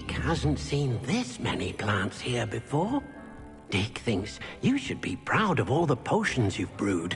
Dick hasn't seen this many plants here before. Dick thinks you should be proud of all the potions you've brewed.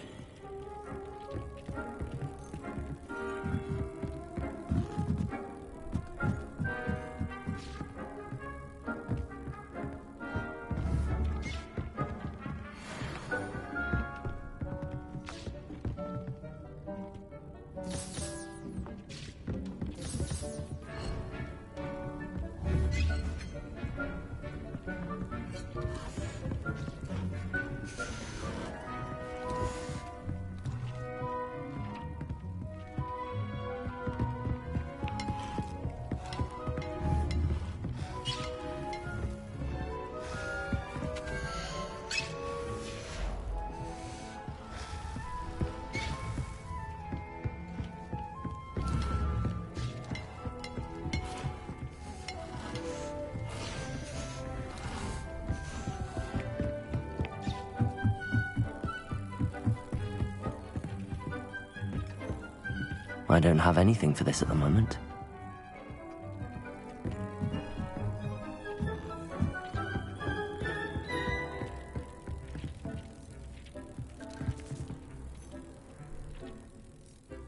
I don't have anything for this at the moment.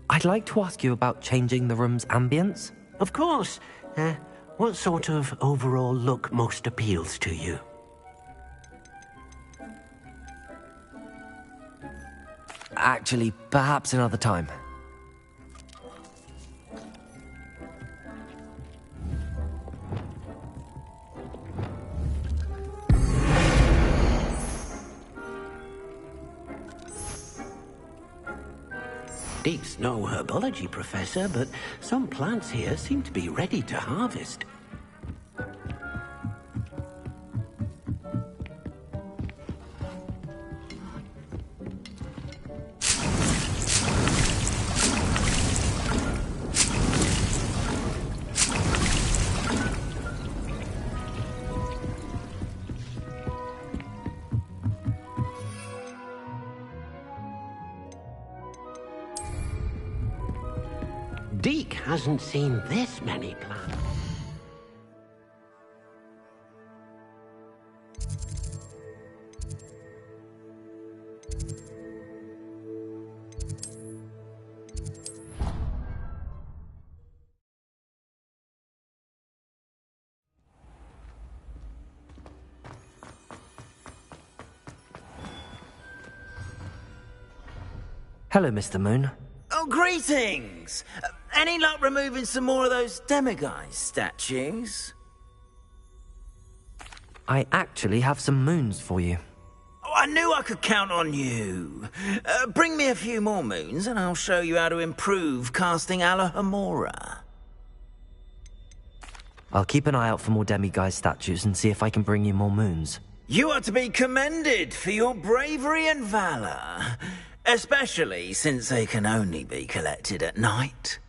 I'd like to ask you about changing the room's ambience. Of course. What sort of overall look most appeals to you? Actually, perhaps another time. Deek's no herbology professor, but some plants here seem to be ready to harvest. Deek hasn't seen this many plants. Hello, Mr. Moon. Oh, greetings! Any luck removing some more of those demiguise statues? I actually have some moons for you. Oh, I knew I could count on you. Bring me a few more moons and I'll show you how to improve casting Alohomora. I'll keep an eye out for more demiguise statues and see if I can bring you more moons. You are to be commended for your bravery and valor, especially since they can only be collected at night.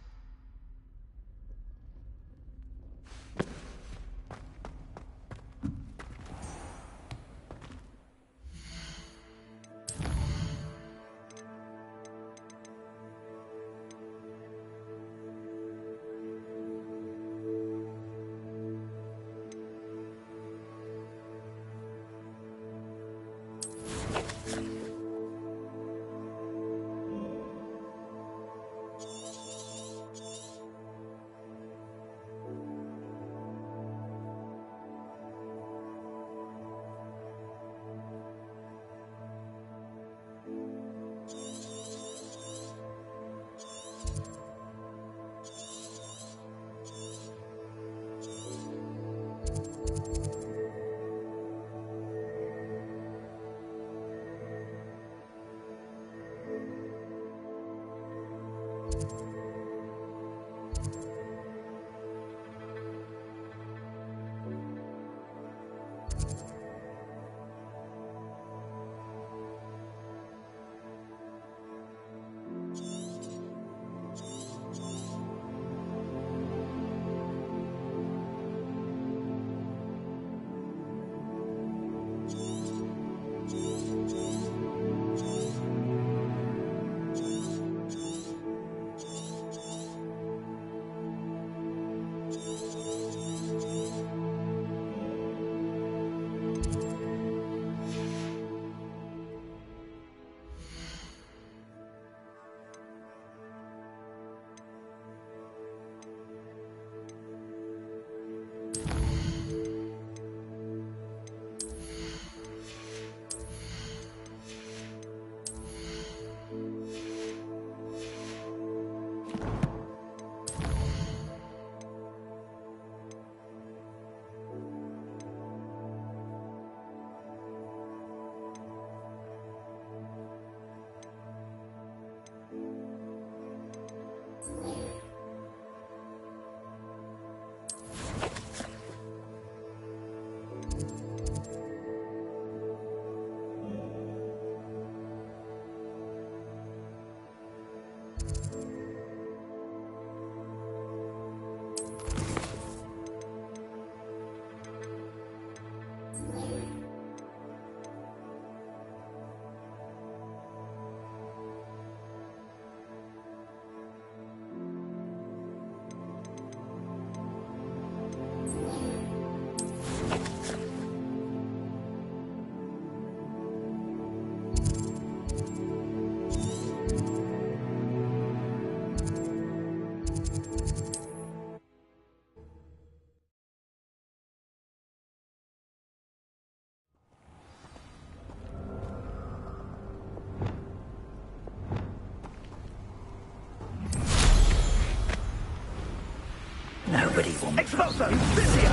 Nobody will make Expulso! Visio!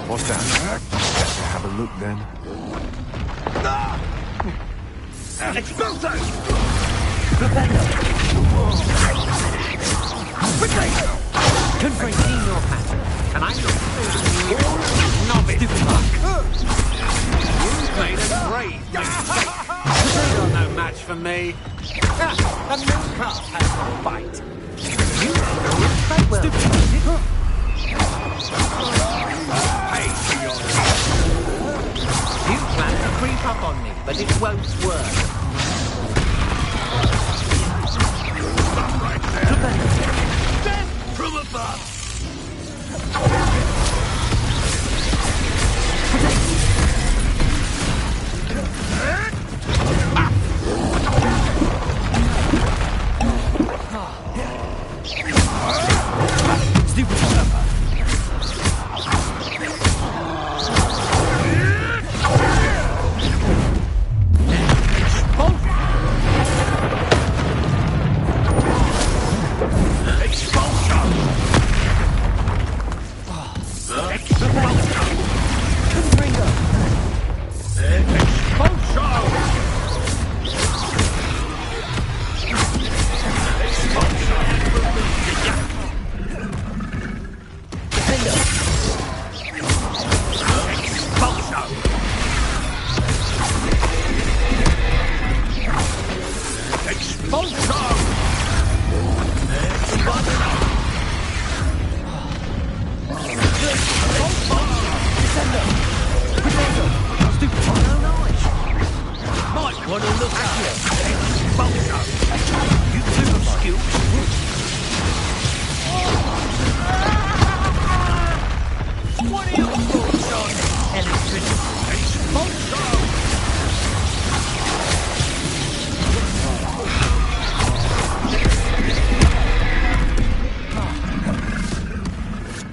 What's that? Better have a look then. Expulso! Confronting your pattern, and I'm not fooling you. Novice fuck. You made a great mistake. You're no match for me. A new calf has no bite. You don't well. Pay for your You plan to creep up on me, but it won't work. Death from above!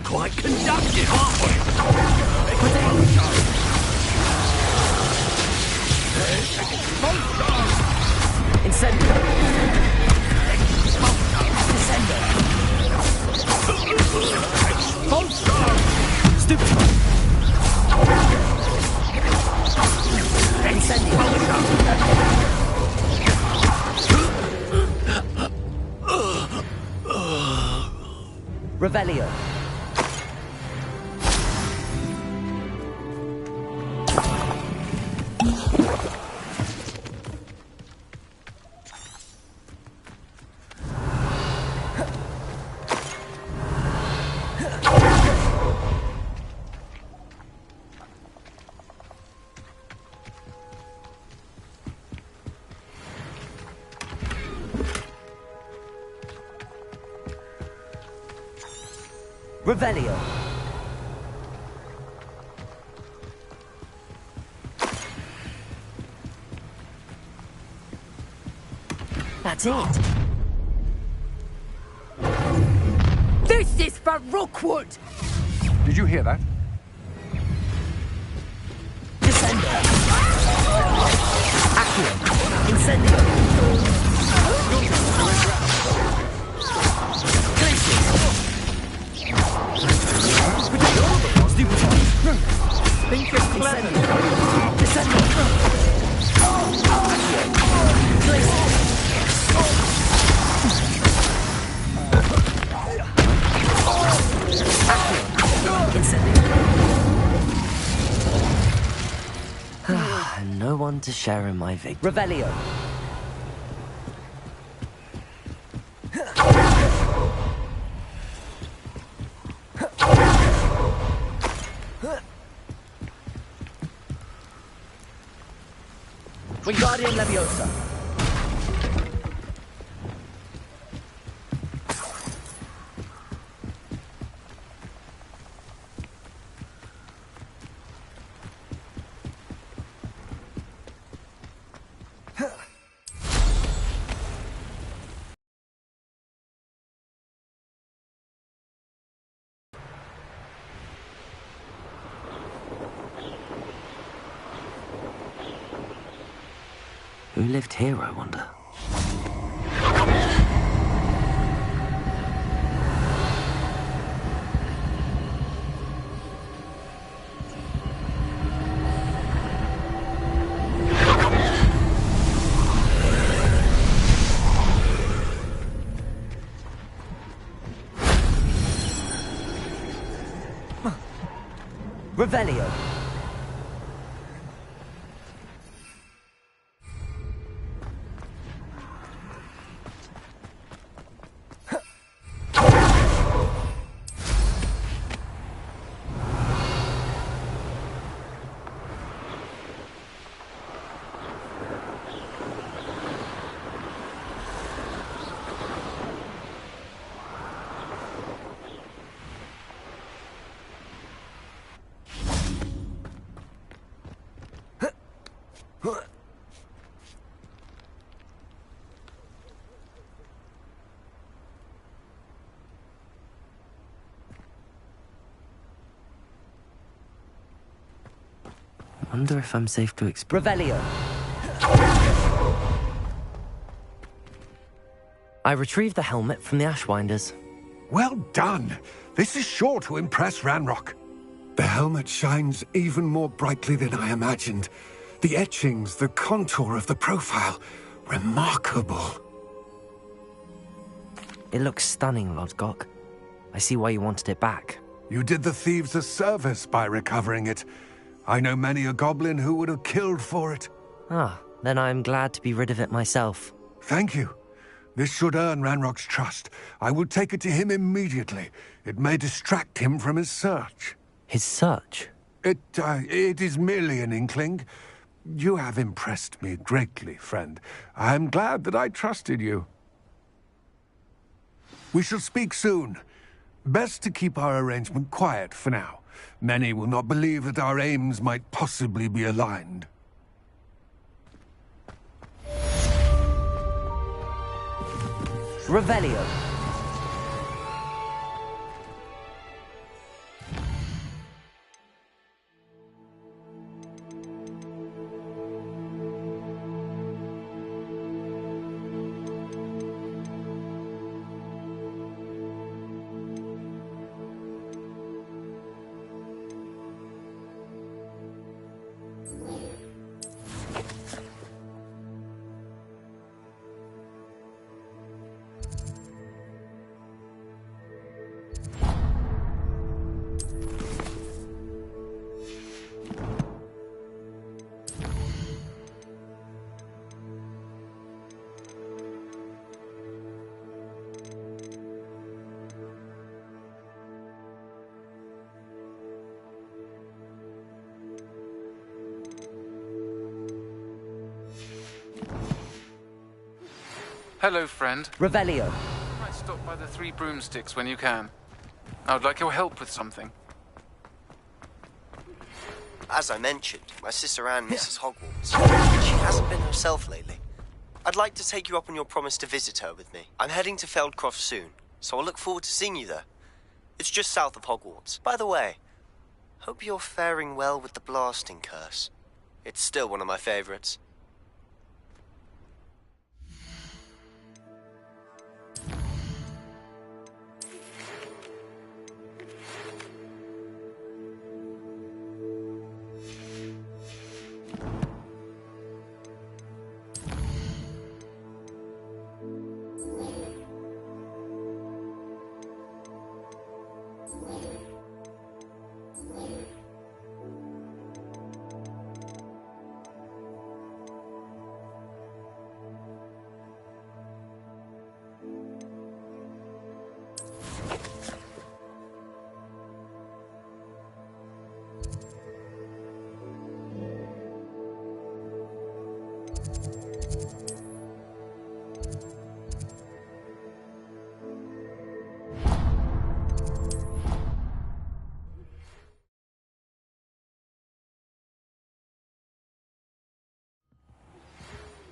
Quite conductive, aren't we? Incendio. Descendo. Stupefy. Incendio. Revelio. Revelio. That's it. This is for Rookwood! Did you hear that? Descendo. Accio. Incendio. Think you're clever. Descendo. No one to share in my victory. Revelio. Wingardium Leviosa. Who lived here, I wonder? Revelio. I wonder if I'm safe to explore. Revelio. I retrieved the helmet from the Ashwinders. Well done. This is sure to impress Ranrock. The helmet shines even more brightly than I imagined. The etchings, the contour of the profile. Remarkable. It looks stunning, Lodgok. I see why you wanted it back. You did the thieves a service by recovering it. I know many a goblin who would have killed for it. Ah, then I'm glad to be rid of it myself. Thank you. This should earn Ranrock's trust. I will take it to him immediately. It may distract him from his search. His search? It is merely an inkling. You have impressed me greatly, friend. I am glad that I trusted you. We shall speak soon. Best to keep our arrangement quiet for now. Many will not believe that our aims might possibly be aligned. Revelio. Hello, friend. Revelio. Might stop by the Three Broomsticks when you can. I would like your help with something. As I mentioned, my sister Anne misses Hogwarts. She hasn't been herself lately. I'd like to take you up on your promise to visit her with me. I'm heading to Feldcroft soon, so I'll look forward to seeing you there. It's just south of Hogwarts. By the way, hope you're faring well with the blasting curse. It's still one of my favorites.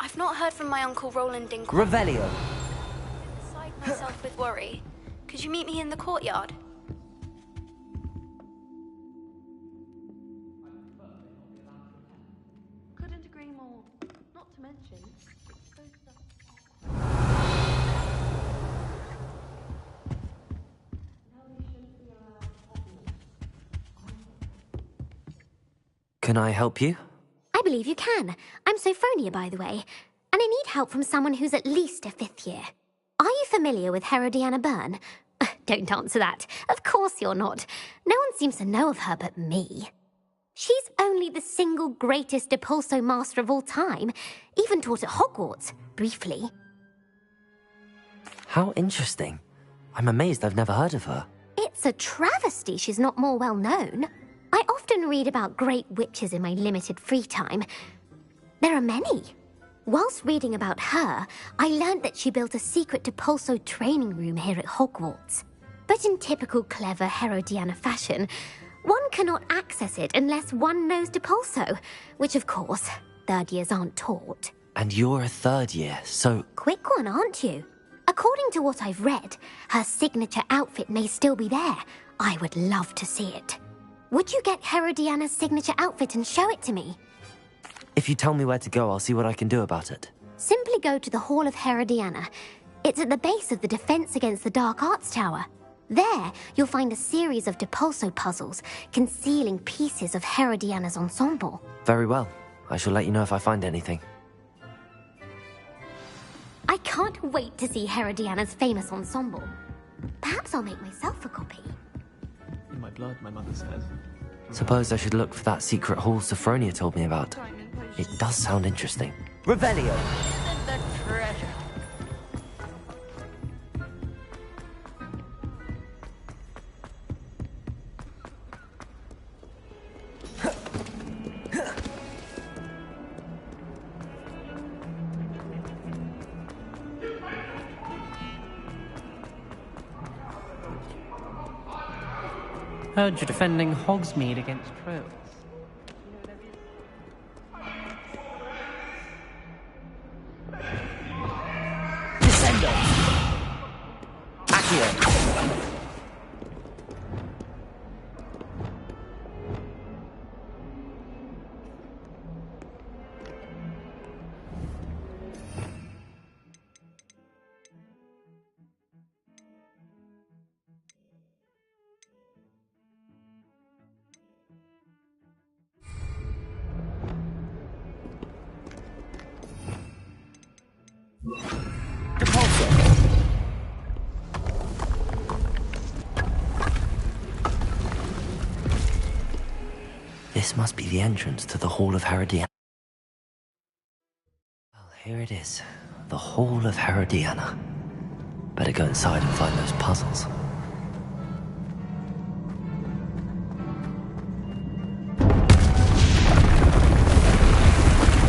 I've not heard from my Uncle Roland in Revelio. beside myself with worry. Could you meet me in the courtyard? Couldn't agree more. Not to mention, Can I help you? I believe you can. I'm Sophronia, by the way, and I need help from someone who's at least a 5th year. Are you familiar with Herodiana Byrne? Don't answer that. Of course you're not. No one seems to know of her but me. She's only the single greatest Depulso master of all time, even taught at Hogwarts, briefly. How interesting. I'm amazed I've never heard of her. It's a travesty she's not more well known. I often read about great witches in my limited free time. There are many. Whilst reading about her, I learned that she built a secret Depulso training room here at Hogwarts. But in typical clever Herodiana fashion, one cannot access it unless one knows Depulso, which of course, 3rd years aren't taught. And you're a 3rd year, so... Quick one, aren't you? According to what I've read, her signature outfit may still be there. I would love to see it. Would you get Herodiana's signature outfit and show it to me? If you tell me where to go, I'll see what I can do about it. Simply go to the Hall of Herodiana. It's at the base of the Defense Against the Dark Arts Tower. There, you'll find a series of Depulso puzzles concealing pieces of Herodiana's ensemble. Very well. I shall let you know if I find anything. I can't wait to see Herodiana's famous ensemble. Perhaps I'll make myself a copy. In my blood, my mother says. Suppose I should look for that secret hall Sophronia told me about. It does sound interesting. Revelio! Isn't the treasure? Heard you're defending Hogsmeade against trolls. Descendo! Accio! This must be the entrance to the Hall of Herodiana. Well, here it is. The Hall of Herodiana. Better go inside and find those puzzles.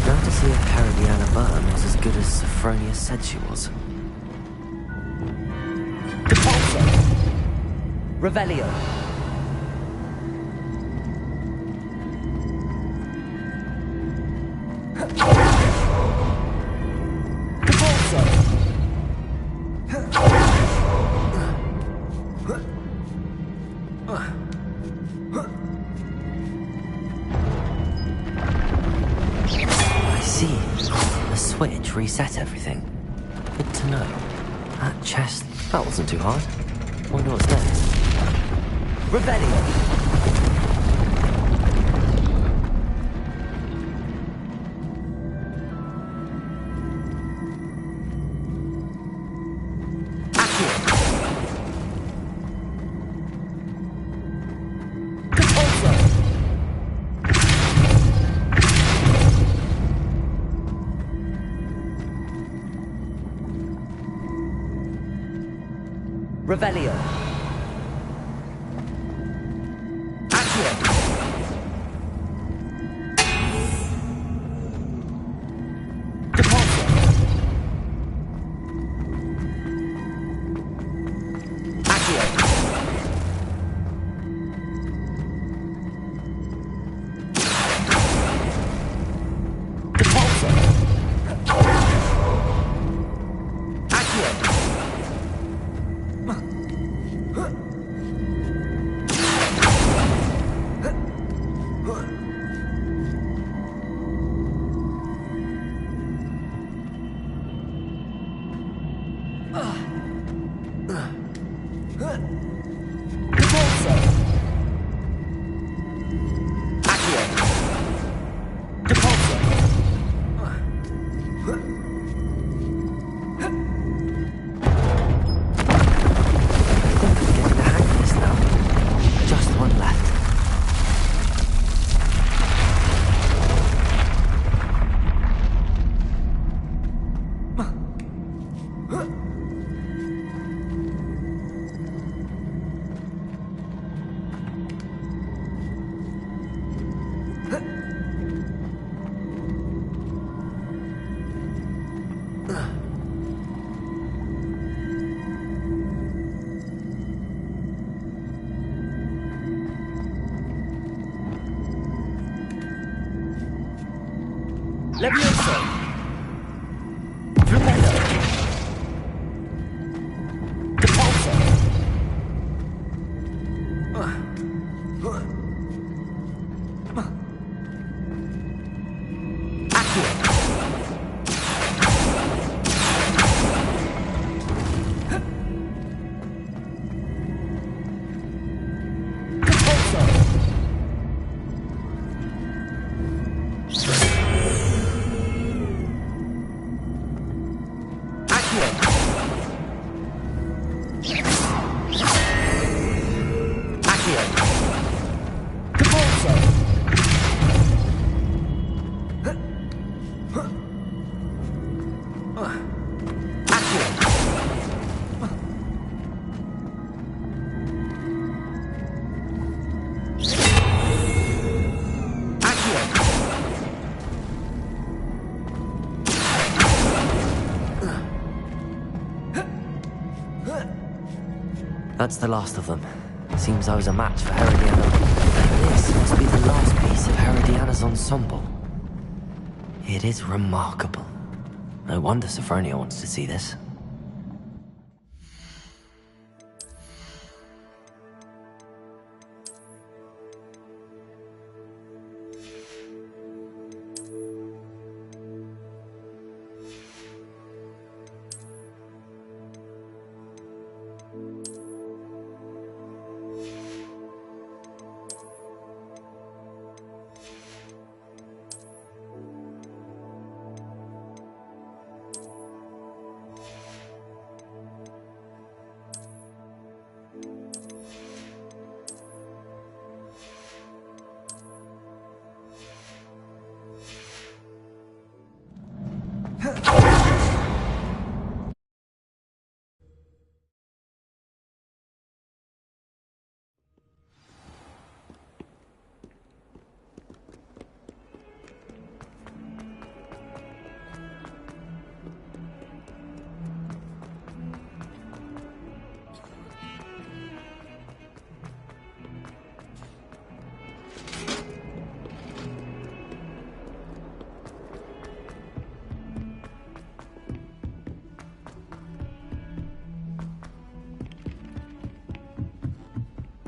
Now to see if Herodiana Byrne was as good as Sophronia said she was. Depulso! Revelio! I see. The switch reset everything. Good to know. That chest, that wasn't too hard. Wonder what's next. Revelio! Revelio. Accio. Depulso. Accio. Depulso. Levioso! Flumendo! Repulso! That's the last of them. Seems I was a match for Herodiana. This must be the last piece of Herodiana's ensemble. It is remarkable. No wonder Sophronia wants to see this.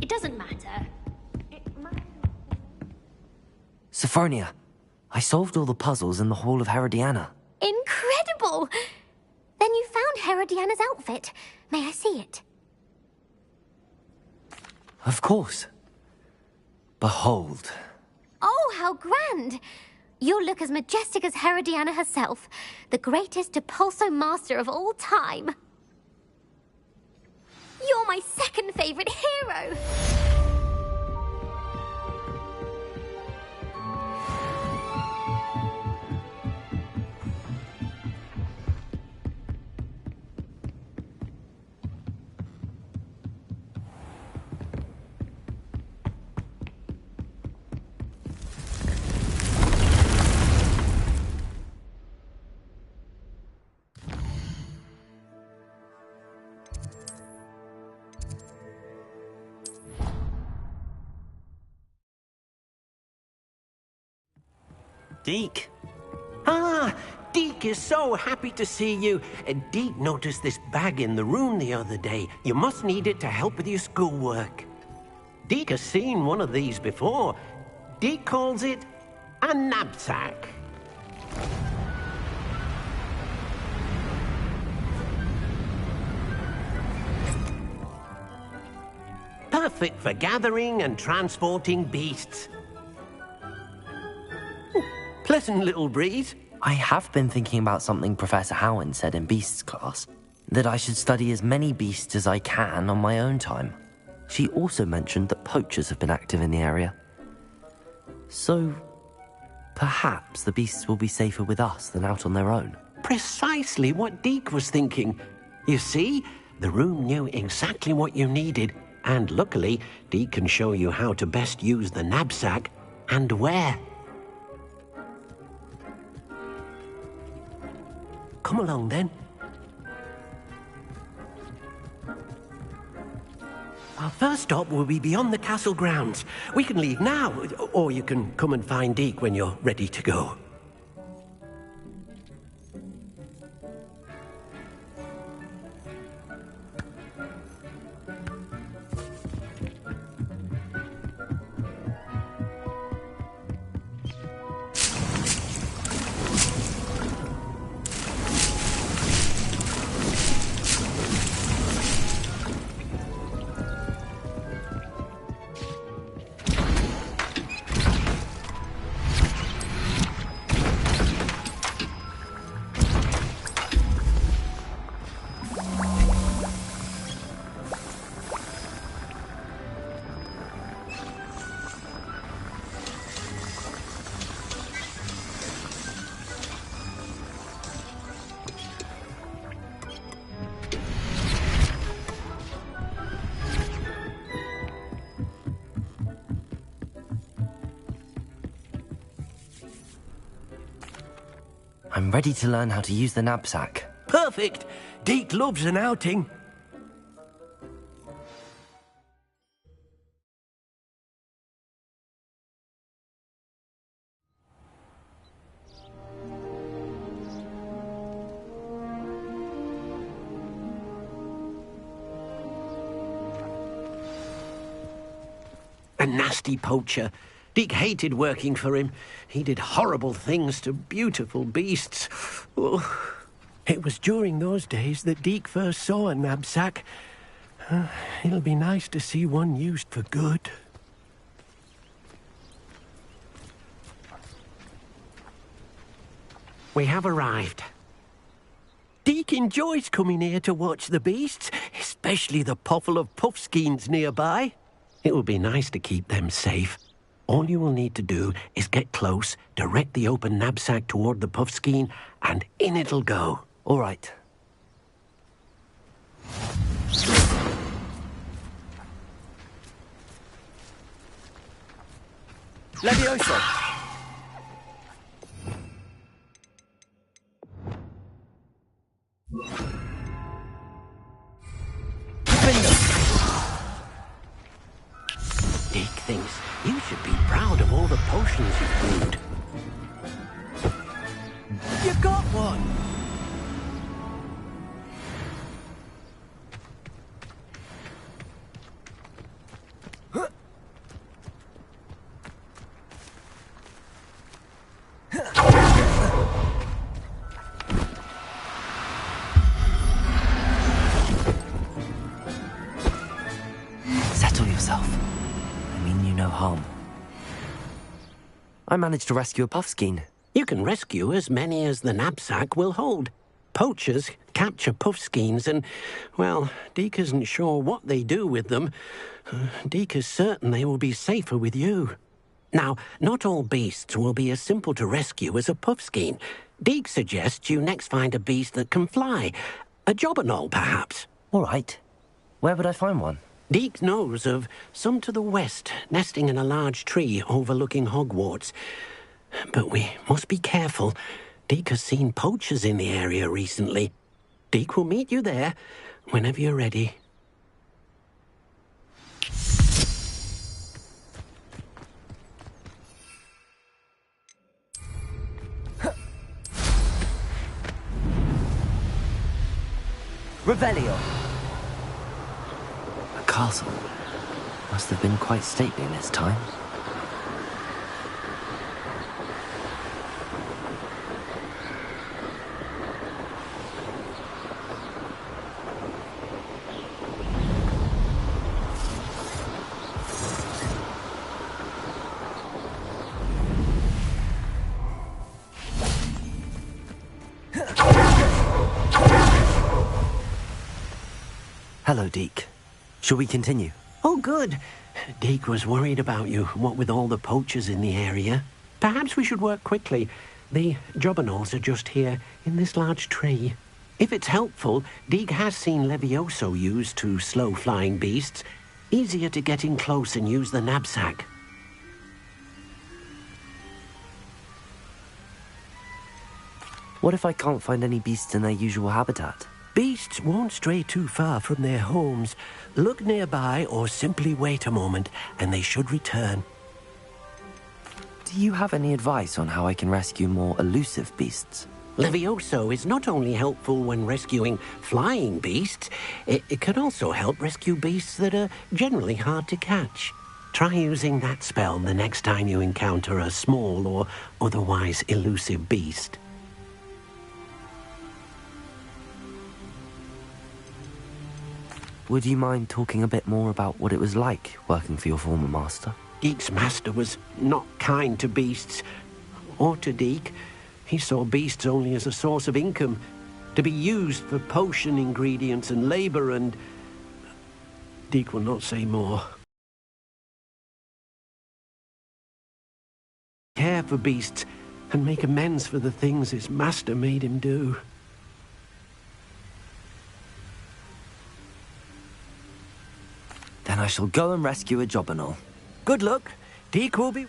It doesn't matter. Sophronia, I solved all the puzzles in the Hall of Herodiana. Incredible! Then you found Herodiana's outfit. May I see it? Of course. Behold. Oh, how grand! You'll look as majestic as Herodiana herself, the greatest Depulso master of all time. You're my second favorite hero! Deke. Ah, Deke is so happy to see you. Deke noticed this bag in the room the other day. You must need it to help with your schoolwork. Deke has seen one of these before. Deke calls it a knapsack. Perfect for gathering and transporting beasts. Pleasant little breeze. I have been thinking about something Professor Howland said in Beasts class, that I should study as many beasts as I can on my own time. She also mentioned that poachers have been active in the area. So, perhaps the beasts will be safer with us than out on their own. Precisely what Deke was thinking. You see, the room knew exactly what you needed, and luckily, Deke can show you how to best use the knapsack and where. Come along, then. Our first stop will be beyond the castle grounds. We can leave now, or you can come and find Deke when you're ready to go. I'm ready to learn how to use the knapsack. Perfect! Deke loves an outing. A nasty poacher. Deke hated working for him. He did horrible things to beautiful beasts. Oh. It was during those days that Deke first saw a knapsack. It'll be nice to see one used for good. We have arrived. Deke enjoys coming here to watch the beasts, especially the potful of puffskeins nearby. It will be nice to keep them safe. All you will need to do is get close, direct the open knapsack toward the puffskein, and in it'll go. All right. Levioso! Deke thinks you should be proud of all the potions you've brewed. You got one! Settle yourself. I mean you no harm. I managed to rescue a puffskein. You can rescue as many as the knapsack will hold. Poachers capture puffskeins and, well, Deke isn't sure what they do with them. Deke is certain they will be safer with you. Now, not all beasts will be as simple to rescue as a puffskein. Deke suggests you next find a beast that can fly. A jobberknoll, perhaps. All right. Where would I find one? Deke knows of some to the west, nesting in a large tree overlooking Hogwarts. But we must be careful. Deke has seen poachers in the area recently. Deke will meet you there whenever you're ready. Revelio! A castle. Must have been quite stately in its time. Hello, Deke. Shall we continue? Oh, good. Deke was worried about you, what with all the poachers in the area. Perhaps we should work quickly. The jobberknolls are just here, in this large tree. If it's helpful, Deke has seen Levioso used to slow flying beasts. Easier to get in close and use the knapsack. What if I can't find any beasts in their usual habitat? Beasts won't stray too far from their homes. Look nearby or simply wait a moment, and they should return. Do you have any advice on how I can rescue more elusive beasts? Levioso is not only helpful when rescuing flying beasts, it can also help rescue beasts that are generally hard to catch. Try using that spell the next time you encounter a small or otherwise elusive beast. Would you mind talking a bit more about what it was like working for your former master? Deke's master was not kind to beasts, or to Deke. He saw beasts only as a source of income, to be used for potion ingredients and labor, and Deke will not say more. Care for beasts and make amends for the things his master made him do. Then I shall go and rescue a jobberknoll. Good luck. Deke will be...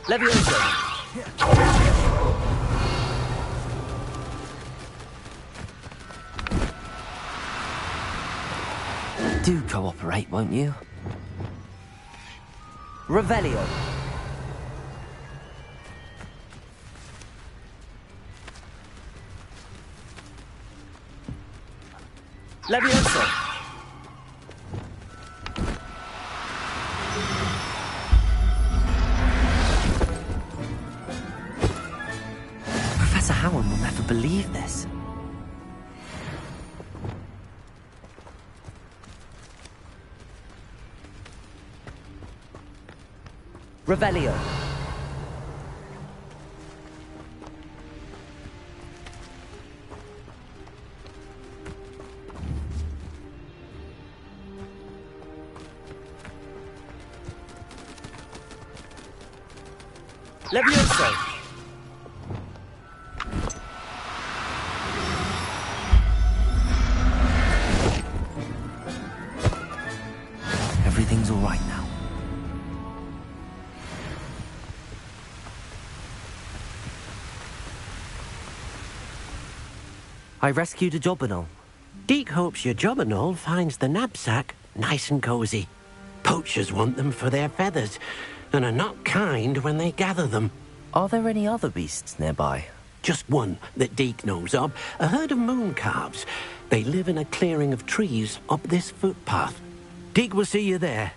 Levioso! Do cooperate, won't you? Revelio. Levioso! Professor Howard will never believe this. Revelio. Levioso! Everything's all right now. I rescued a Jobberknoll. Deke hopes your Jobberknoll finds the knapsack nice and cozy. Poachers want them for their feathers, and are not kind when they gather them. Are there any other beasts nearby? Just one that Deke knows of, a herd of moon calves. They live in a clearing of trees up this footpath. Deke will see you there.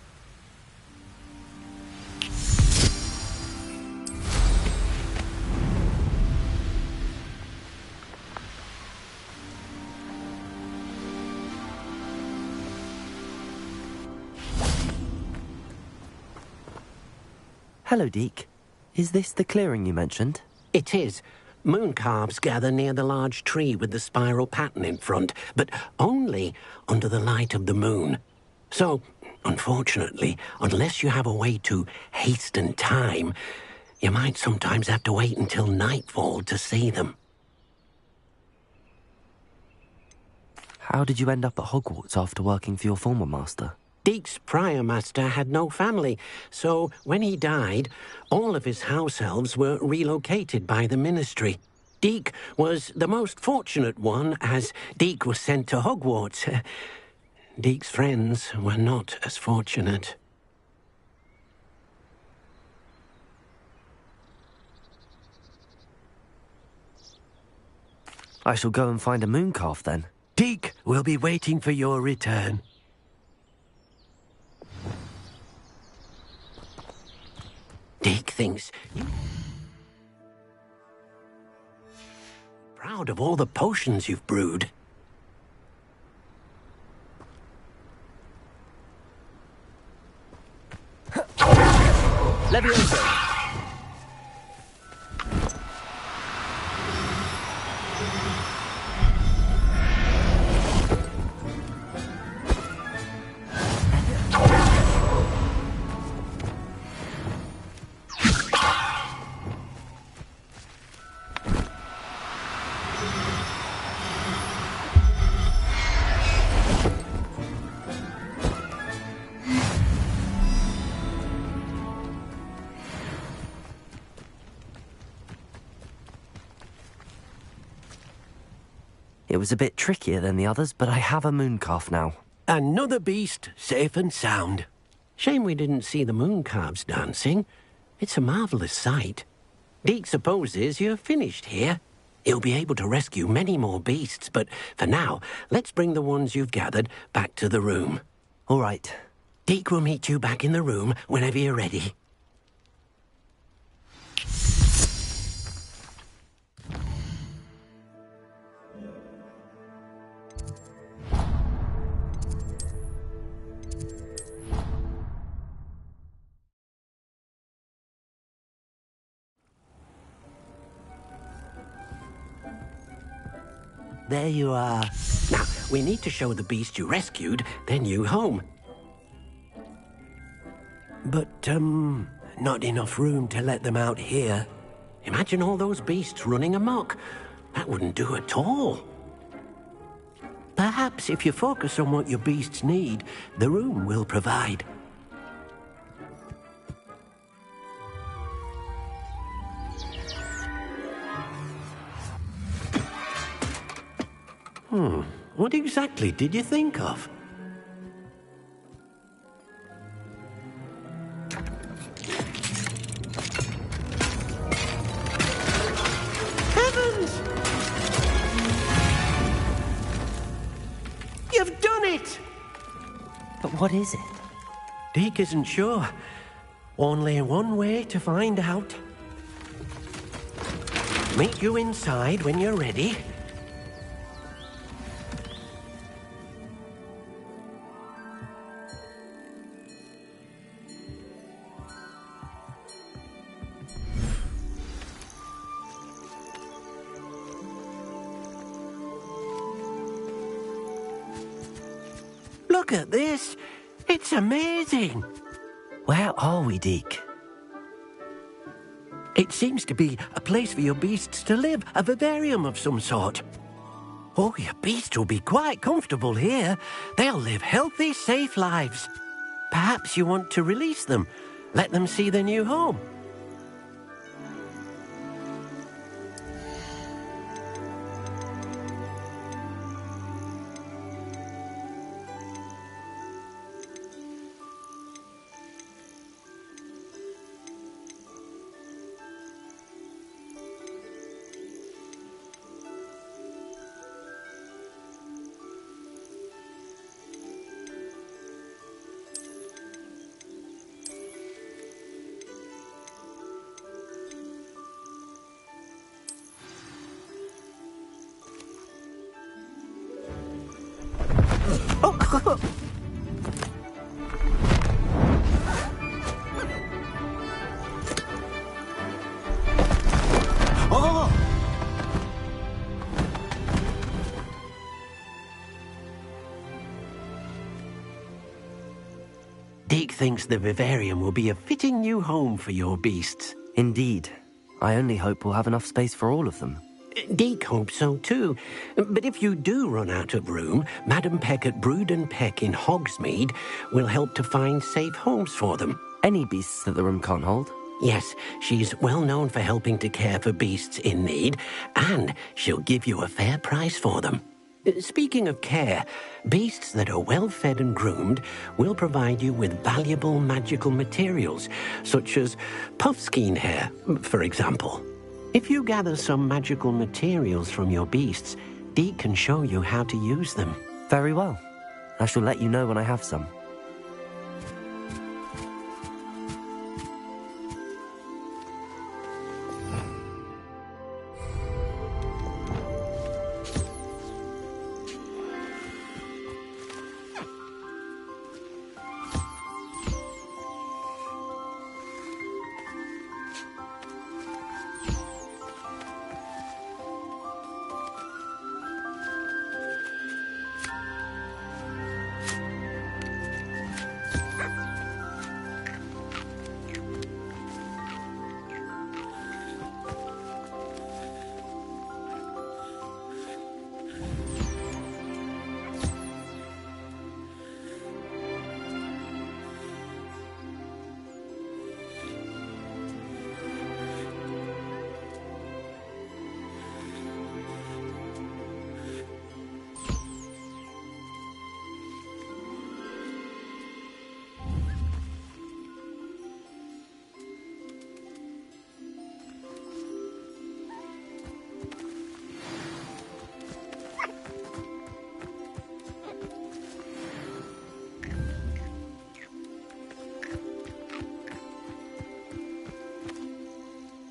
Hello, Deke. Is this the clearing you mentioned? It is. Moon calves gather near the large tree with the spiral pattern in front, but only under the light of the moon. So, unfortunately, unless you have a way to hasten time, you might sometimes have to wait until nightfall to see them. How did you end up at Hogwarts after working for your former master? Deke's prior master had no family, so when he died, all of his house elves were relocated by the ministry. Deke was the most fortunate one, as Deke was sent to Hogwarts. Deke's friends were not as fortunate. I shall go and find a mooncalf then. Deke will be waiting for your return. Deke thinks you... Proud of all the potions you've brewed. Levioso! It was a bit trickier than the others, but I have a mooncalf now. Another beast, safe and sound. Shame we didn't see the mooncalves dancing. It's a marvellous sight. Deke supposes you're finished here. He'll be able to rescue many more beasts, but for now, let's bring the ones you've gathered back to the room. All right. Deke will meet you back in the room whenever you're ready. There you are. Now, we need to show the beast you rescued their new home. But, not enough room to let them out here. Imagine all those beasts running amok. That wouldn't do at all. Perhaps if you focus on what your beasts need, the room will provide. What exactly did you think of? Heavens! You've done it! But what is it? Deke isn't sure. Only one way to find out. Meet you inside when you're ready. Look at this. It's amazing. Where are we, Deke? It seems to be a place for your beasts to live, a vivarium of some sort. Oh, your beasts will be quite comfortable here. They'll live healthy, safe lives. Perhaps you want to release them, let them see their new home. Deke thinks the vivarium will be a fitting new home for your beasts. Indeed. I only hope we'll have enough space for all of them. Deke hopes so too. But if you do run out of room, Madam Peck at Brood and Peck in Hogsmeade will help to find safe homes for them. Any beasts that the room can't hold? Yes, she's well known for helping to care for beasts in need, and she'll give you a fair price for them. Speaking of care, beasts that are well fed and groomed will provide you with valuable magical materials, such as puffskein hair, for example. If you gather some magical materials from your beasts, Deke can show you how to use them. Very well. I shall let you know when I have some.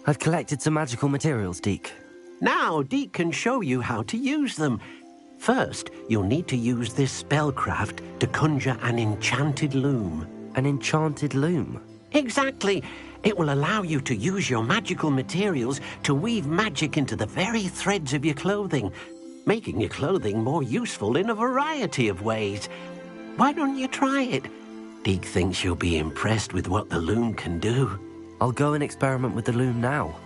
I've collected some magical materials, Deke. Now Deke can show you how to use them. First, you'll need to use this spellcraft to conjure an enchanted loom. An enchanted loom? Exactly. It will allow you to use your magical materials to weave magic into the very threads of your clothing, making your clothing more useful in a variety of ways. Why don't you try it? Deke thinks you'll be impressed with what the loom can do. I'll go and experiment with the loom now.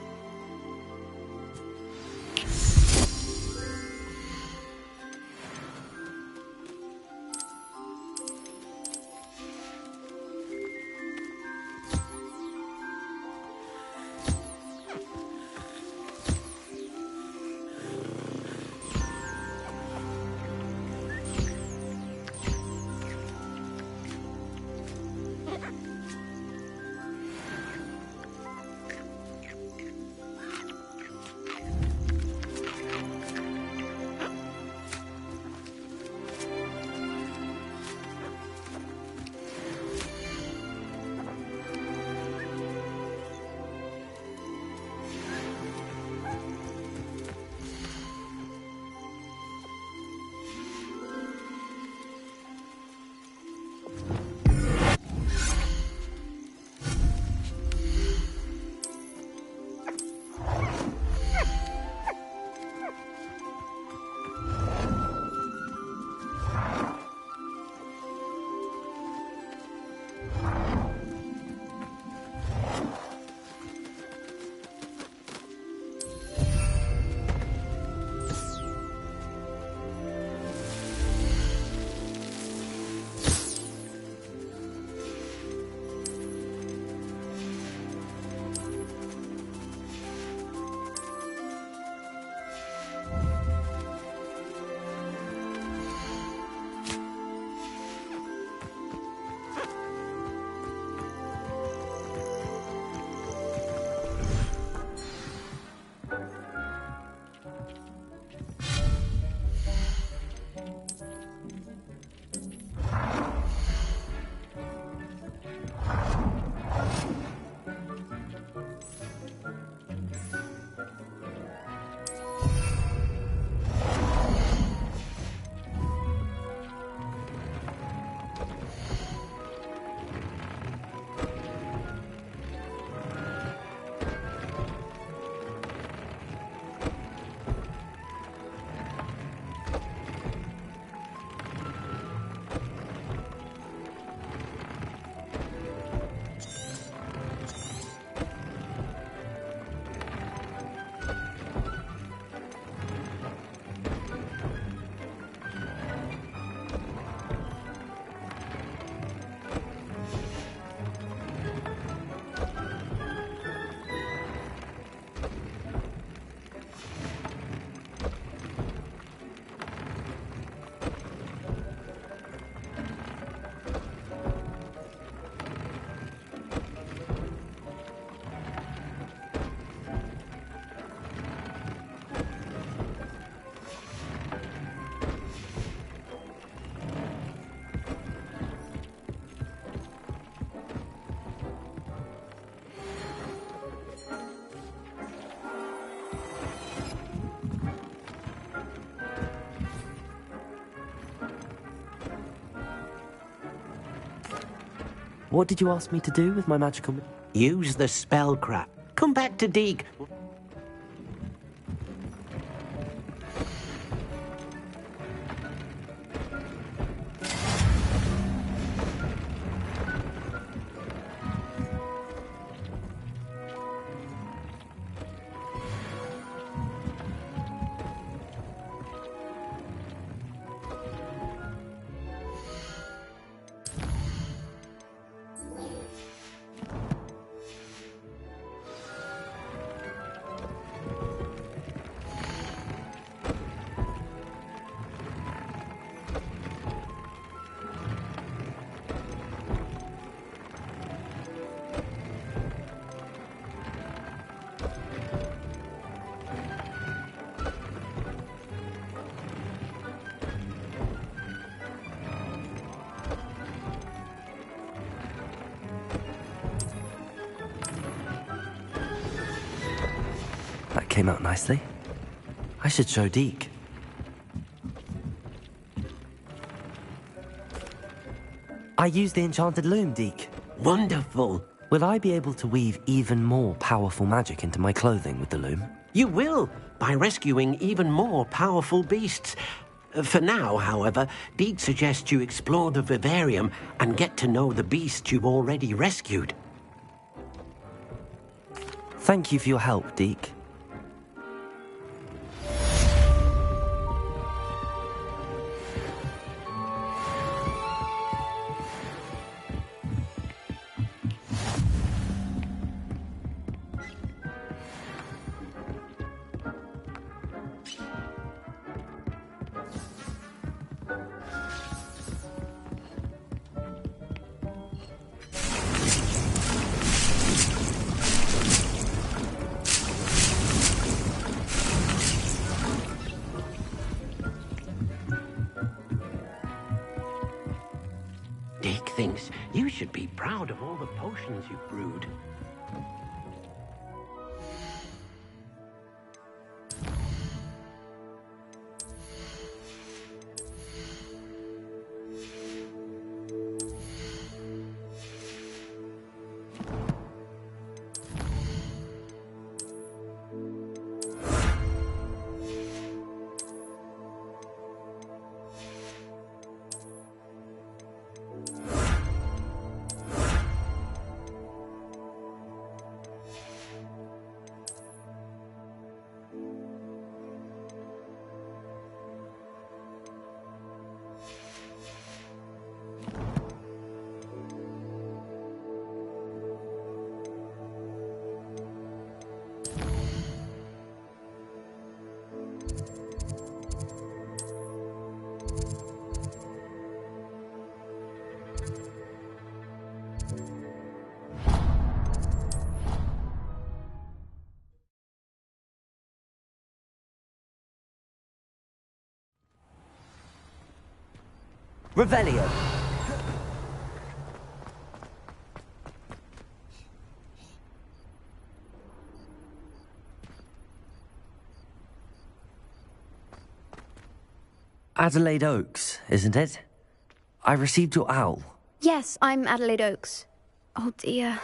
What did you ask me to do with my magical... Use the spellcraft. Come back to Deke. That came out nicely. I should show Deke. I used the enchanted loom, Deke. Wonderful. Will I be able to weave even more powerful magic into my clothing with the loom? You will, by rescuing even more powerful beasts. For now, however, Deke suggests you explore the vivarium and get to know the beasts you've already rescued. Thank you for your help, Deke. Deke thinks you should be proud of all the potions you've brewed. Revelio. Adelaide Oaks, isn't it? I received your owl. Yes, I'm Adelaide Oaks. Oh dear.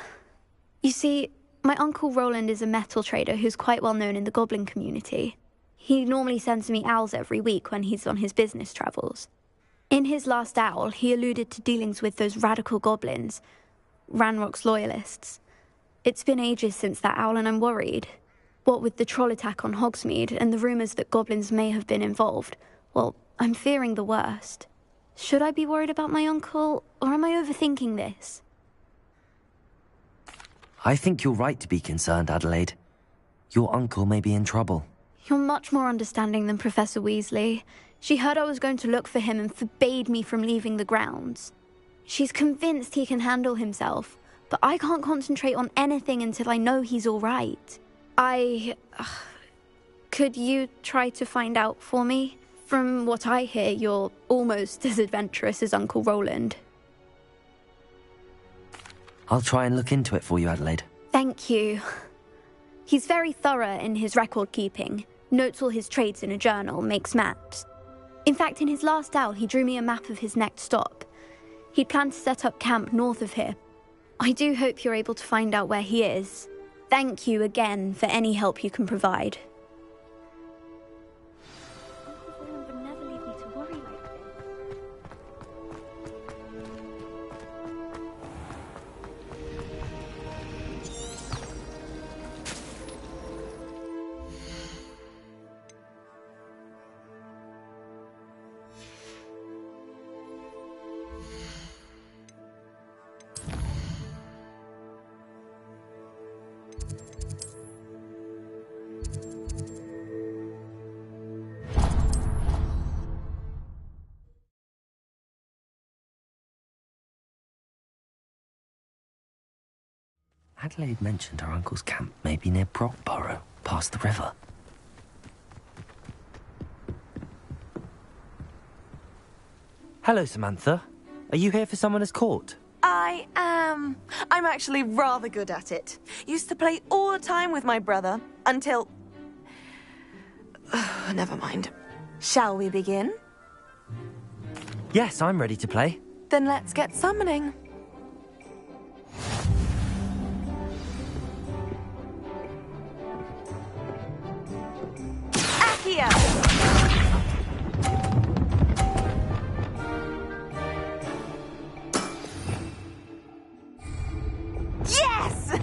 You see, my Uncle Roland is a metal trader who's quite well known in the goblin community. He normally sends me owls every week when he's on his business travels. In his last owl, he alluded to dealings with those radical goblins, Ranrock's loyalists. It's been ages since that owl and I'm worried. What with the troll attack on Hogsmeade and the rumours that goblins may have been involved, well, I'm fearing the worst. Should I be worried about my uncle, or am I overthinking this? I think you're right to be concerned, Adelaide. Your uncle may be in trouble. You're much more understanding than Professor Weasley. She heard I was going to look for him and forbade me from leaving the grounds. She's convinced he can handle himself, but I can't concentrate on anything until I know he's all right. Could you try to find out for me? From what I hear, you're almost as adventurous as Uncle Roland. I'll try and look into it for you, Adelaide. Thank you. He's very thorough in his record keeping, notes all his trades in a journal, makes maps. In fact, in his last owl, he drew me a map of his next stop. He'd planned to set up camp north of here, I do hope you're able to find out where he is. Thank you again for any help you can provide. Roland would never leave me to worry like this. Adelaide mentioned her uncle's camp may be near Brockborough, past the river. Hello, Samantha. Are you here for Summoner's Court? I am. I'm actually rather good at it. Used to play all the time with my brother, until... Never mind. Shall we begin? Yes, I'm ready to play. Then let's get summoning. Accio! Yes!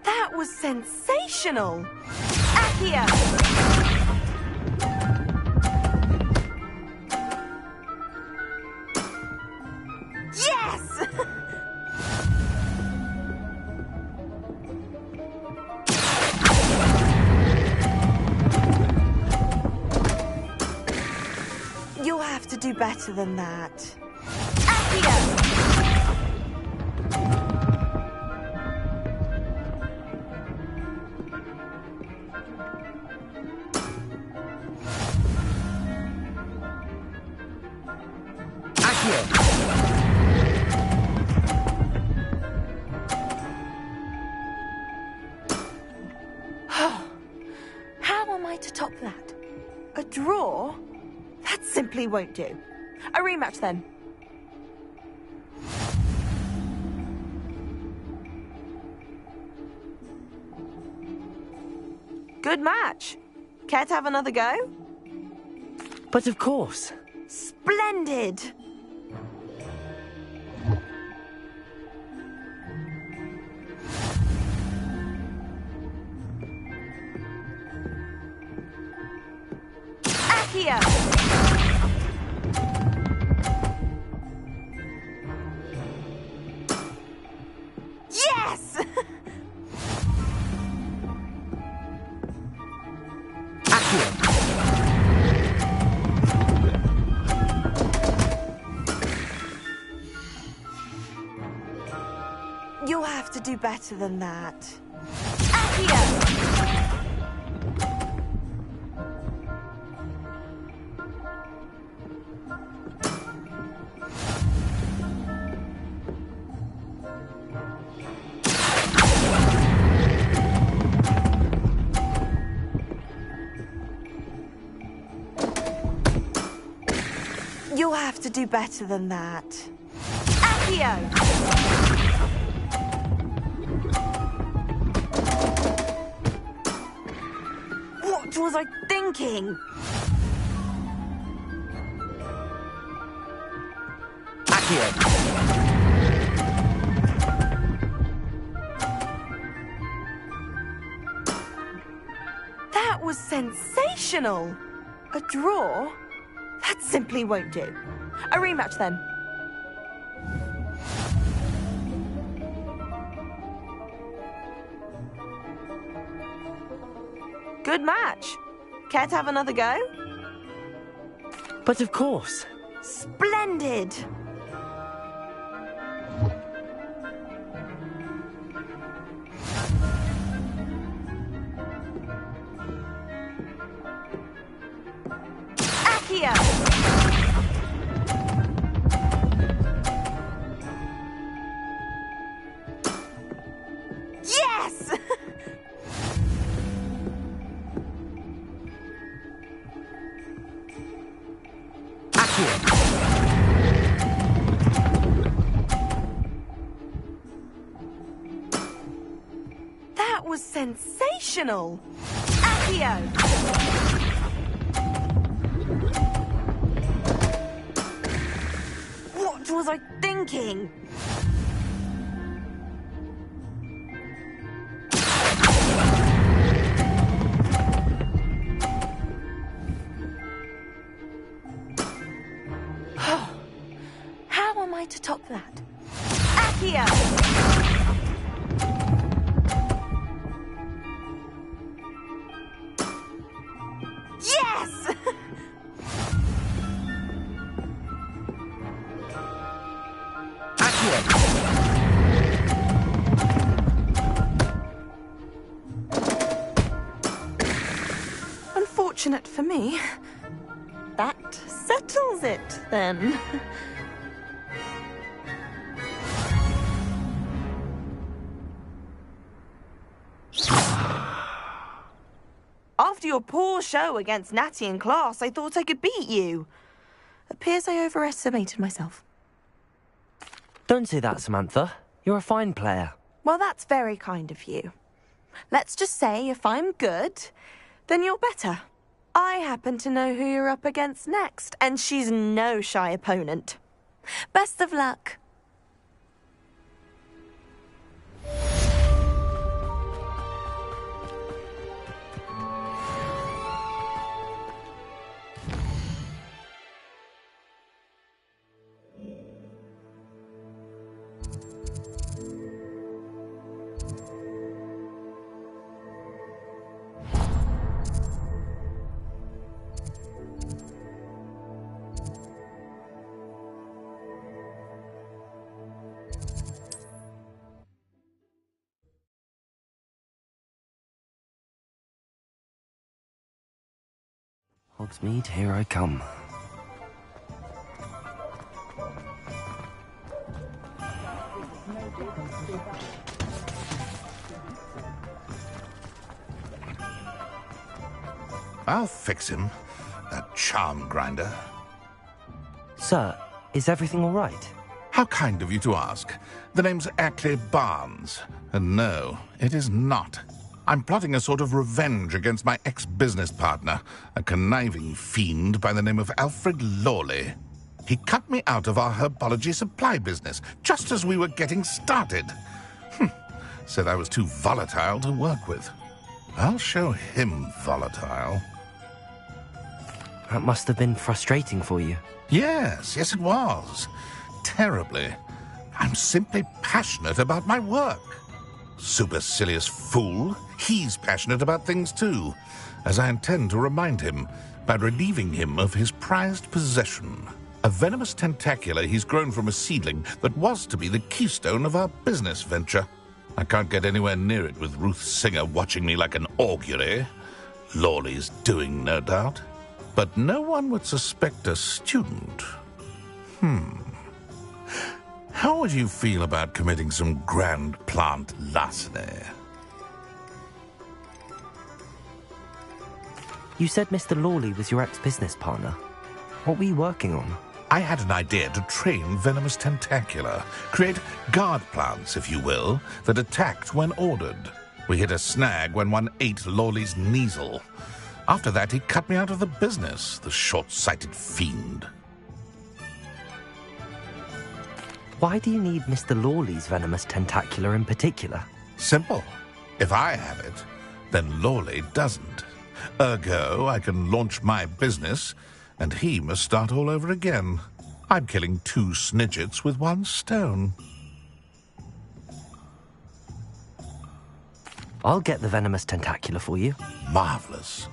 That was sensational! Accio! Yes! You'll have to do better than that. Accio! How am I to top that? A draw? That simply won't do. A rematch then. Good match. Care to have another go? But of course. Splendid! Accio! Yes! You'll have to do better than that. Accio! You'll have to do better than that. Accio! What was I thinking? Accio! That was sensational! A draw? That simply won't do. A rematch then. Good match. Care to have another go? But of course. Splendid! Accio! sensational! Accio! What was I thinking? How am I to top that? Accio! Yes! Unfortunate for me. That settles it, then. After your poor show against Natty in class, I thought I could beat you. Appears I overestimated myself. Don't say that, Samantha. You're a fine player. Well, that's very kind of you. Let's just say if I'm good, then you're better. I happen to know who you're up against next, and she's no shy opponent. Best of luck. Hogsmeade, here I come. I'll fix him, that charm grinder. Sir, is everything all right? How kind of you to ask. The name's Ackley Barnes, and no, it is not. I'm plotting a sort of revenge against my ex-business partner, a conniving fiend by the name of Alfred Lawley. He cut me out of our herbology supply business, just as we were getting started. Said I was too volatile to work with. I'll show him volatile. That must have been frustrating for you. Yes, it was. Terribly. I'm simply passionate about my work. Supercilious fool. He's passionate about things too, as I intend to remind him by relieving him of his prized possession. A venomous tentacula he's grown from a seedling that was to be the keystone of our business venture. I can't get anywhere near it with Ruth Singer watching me like an augury. Lawley's doing, no doubt. But no one would suspect a student. How would you feel about committing some grand plant larceny? You said Mr. Lawley was your ex-business partner. What were you working on? I had an idea to train venomous tentacula, create guard plants, if you will, that attacked when ordered. We hit a snag when one ate Lawley's Kneasel. After that, he cut me out of the business, the short-sighted fiend. Why do you need Mr. Lawley's venomous tentacula in particular? Simple. If I have it, then Lawley doesn't. Ergo, I can launch my business, and he must start all over again. I'm killing 2 snidgets with 1 stone. I'll get the venomous tentacula for you. Marvelous.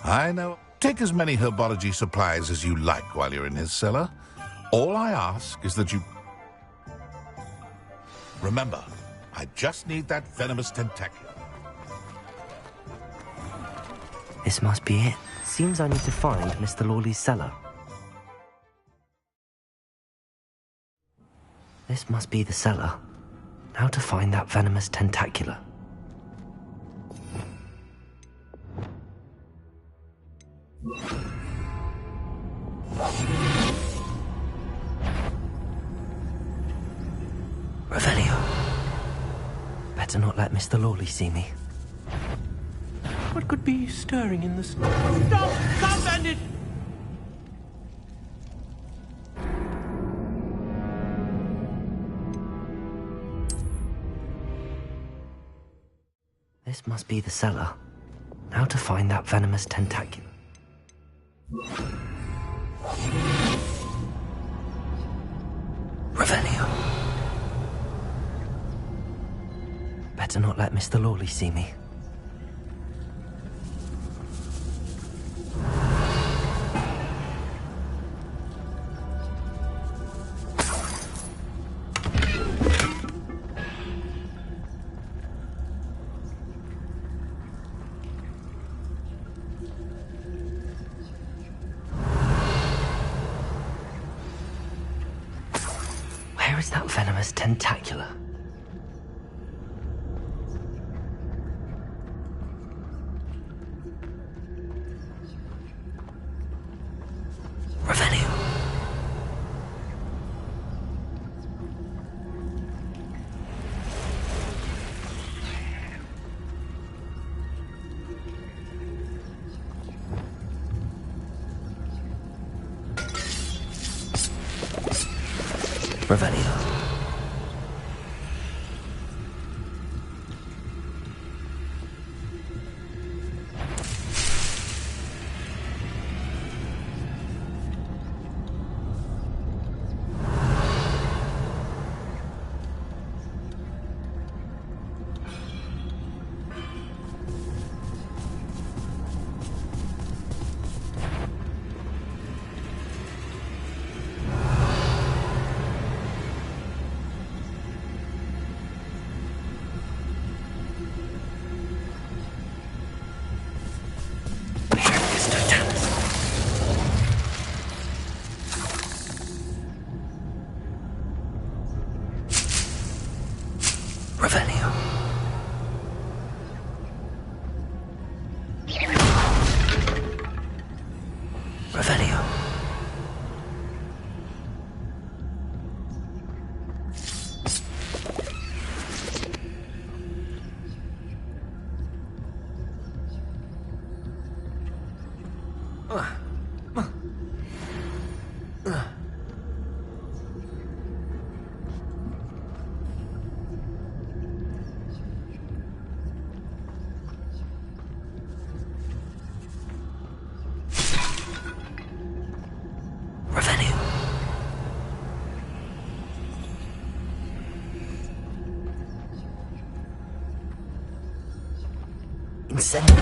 I know. Take as many herbology supplies as you like while you're in his cellar. All I ask is that you... Remember, I just need that venomous tentacula. This must be it. Seems I need to find Mr. Lawley's cellar. This must be the cellar. How to find that venomous tentacula? Revelio. Better not let Mr. Lawley see me. could be stirring in the snow. Stop! Stop, Bandit! This must be the cellar. How to find that venomous tentaculum? Revelio. Better not let Mr. Lawley see me. Where is that venomous tentacula? Revelio. Revelio. Revelio. Revelio. Revelio. Incendio.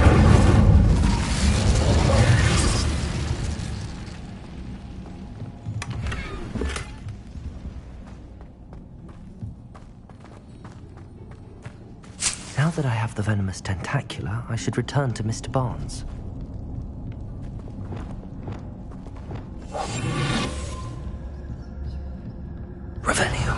Now that I have the venomous tentacula, I should return to Mr. Barnes. Revelio.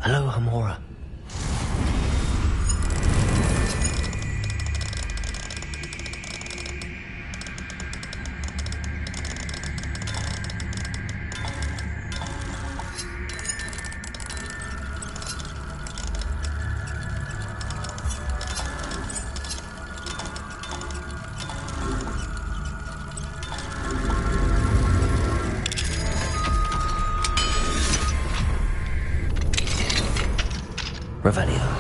Hello, Hamora. Revelio.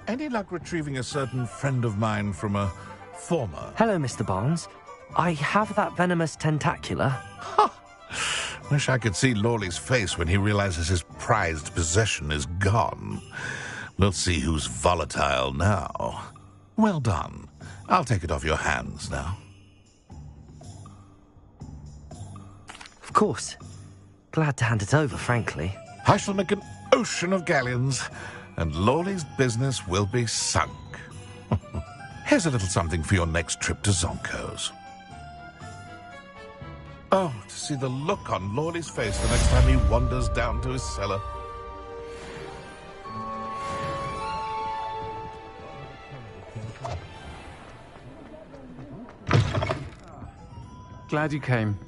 any luck retrieving a certain friend of mine from a former? Hello, Mr. Barnes. I have that venomous tentacula. Wish I could see Lawley's face when he realizes his prized possession is gone. We'll see who's volatile now. Well done. I'll take it off your hands now. Of course. Glad to hand it over, frankly. I shall make an ocean of galleons, and Lawley's business will be sunk. Here's a little something for your next trip to Zonko's. Oh, to see the look on Lawley's face the next time he wanders down to his cellar. Glad you came.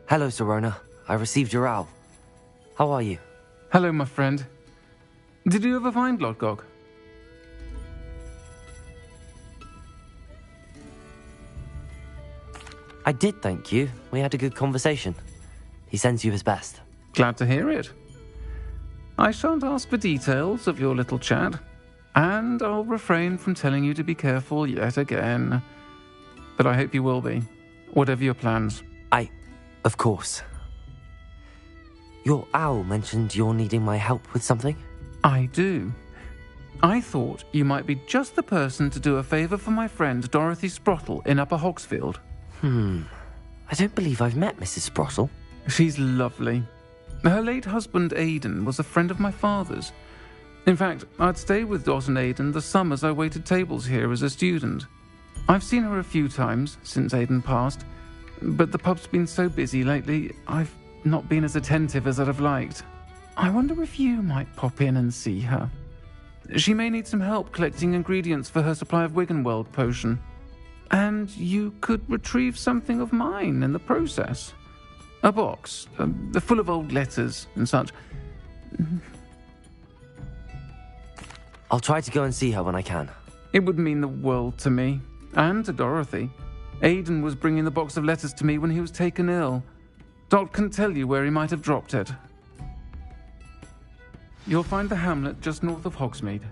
Hello, Serona. I received your owl. How are you? Hello, my friend. Did you ever find Lodgok? I did, thank you. We had a good conversation. He sends you his best. Glad to hear it. I shan't ask for details of your little chat, and I'll refrain from telling you to be careful yet again. But I hope you will be, whatever your plans. Of course. Your owl mentioned you're needing my help with something? I do. I thought you might be just the person to do a favour for my friend Dorothy Sprottle in Upper Hogsfield. I don't believe I've met Mrs. Sprottle. She's lovely. Her late husband Aidan was a friend of my father's. In fact, I'd stay with Dot and Aidan the summers I waited tables here as a student. I've seen her a few times since Aidan passed, but the pub's been so busy lately, I've not been as attentive as I'd have liked. I wonder if you might pop in and see her. She may need some help collecting ingredients for her supply of Wiggenweld potion. And you could retrieve something of mine in the process. A box, full of old letters and such. I'll try to go and see her when I can. It would mean the world to me, and to Dorothy. Aidan was bringing the box of letters to me when he was taken ill. Dot can tell you where he might have dropped it. You'll find the hamlet just north of Hogsmeade.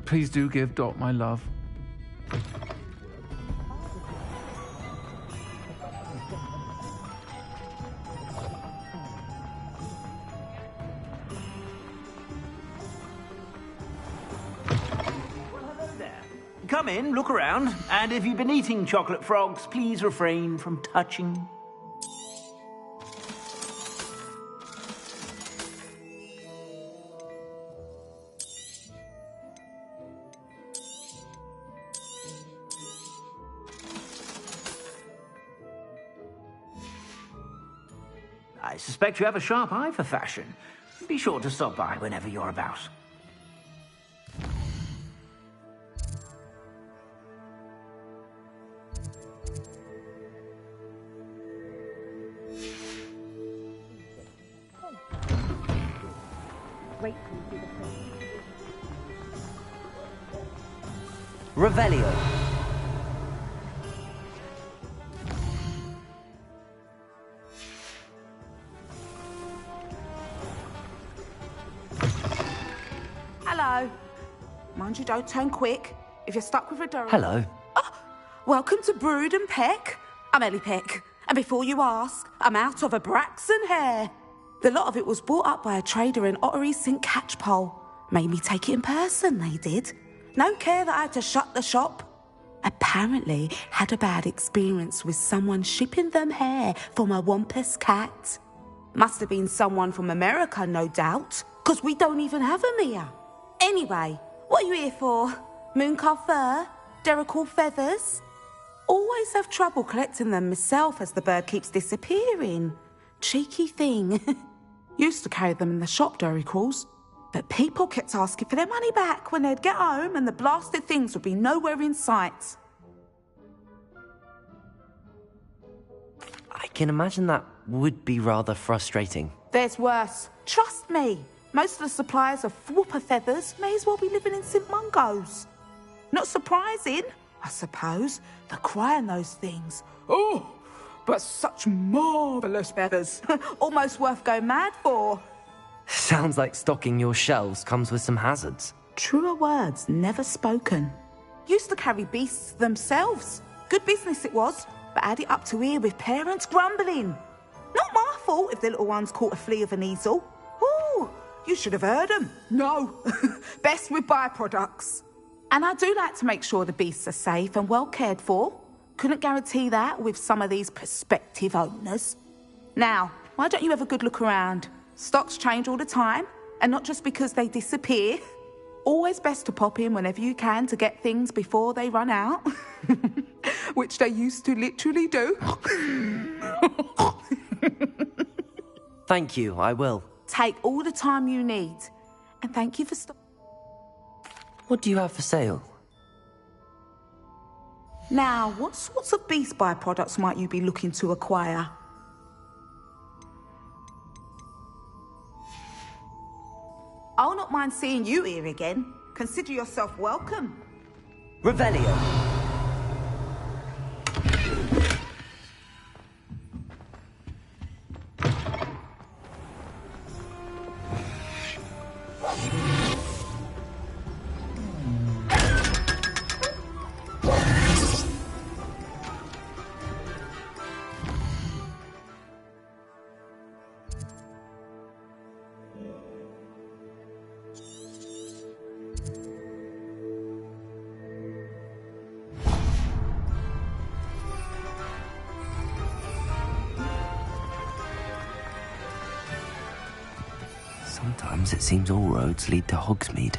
Please do give Dot my love. Come in, look around, and if you've been eating chocolate frogs, please refrain from touching. I suspect you have a sharp eye for fashion. Be sure to stop by whenever you're about. Revelio. Hello. Mind you, don't turn quick. If you're stuck with a door. Hello. Oh, welcome to Brood and Peck. I'm Ellie Peck. And before you ask, I'm out of a Braxton hair. The lot of it was bought up by a trader in Ottery St. Catchpole. Made me take it in person, they did. No care that I had to shut the shop. Apparently had a bad experience with someone shipping them hair for my Wampus cat. Must have been someone from America, no doubt, because we don't even have them here. Anyway, what are you here for? Mooncar fur? Derrickle feathers? Always have trouble collecting them myself as the bird keeps disappearing. Cheeky thing. Used to carry them in the shop, Derricles. But people kept asking for their money back when they'd get home and the blasted things would be nowhere in sight. I can imagine that would be rather frustrating. There's worse. Trust me. Most of the suppliers of whooper feathers may as well be living in St. Mungo's. Not surprising, I suppose, the cry on those things. Oh, but such marvellous feathers. Almost worth going mad for. Sounds like stocking your shelves comes with some hazards. Truer words never spoken. Used to carry beasts themselves. Good business it was, but add it up to here with parents grumbling. Not my fault if the little ones caught a flea of an easel. Ooh, you should have heard them. No, best with byproducts. And I do like to make sure the beasts are safe and well cared for. Couldn't guarantee that with some of these prospective owners. Now, why don't you have a good look around? Stocks change all the time, and not just because they disappear. Always best to pop in whenever you can to get things before they run out. Which they used to literally do. Thank you, I will. Take all the time you need. And thank you for What do you have for sale? Now, what sorts of beast byproducts might you be looking to acquire? I'll not mind seeing you here again. Consider yourself welcome. Revelio. Sometimes it seems all roads lead to Hogsmeade.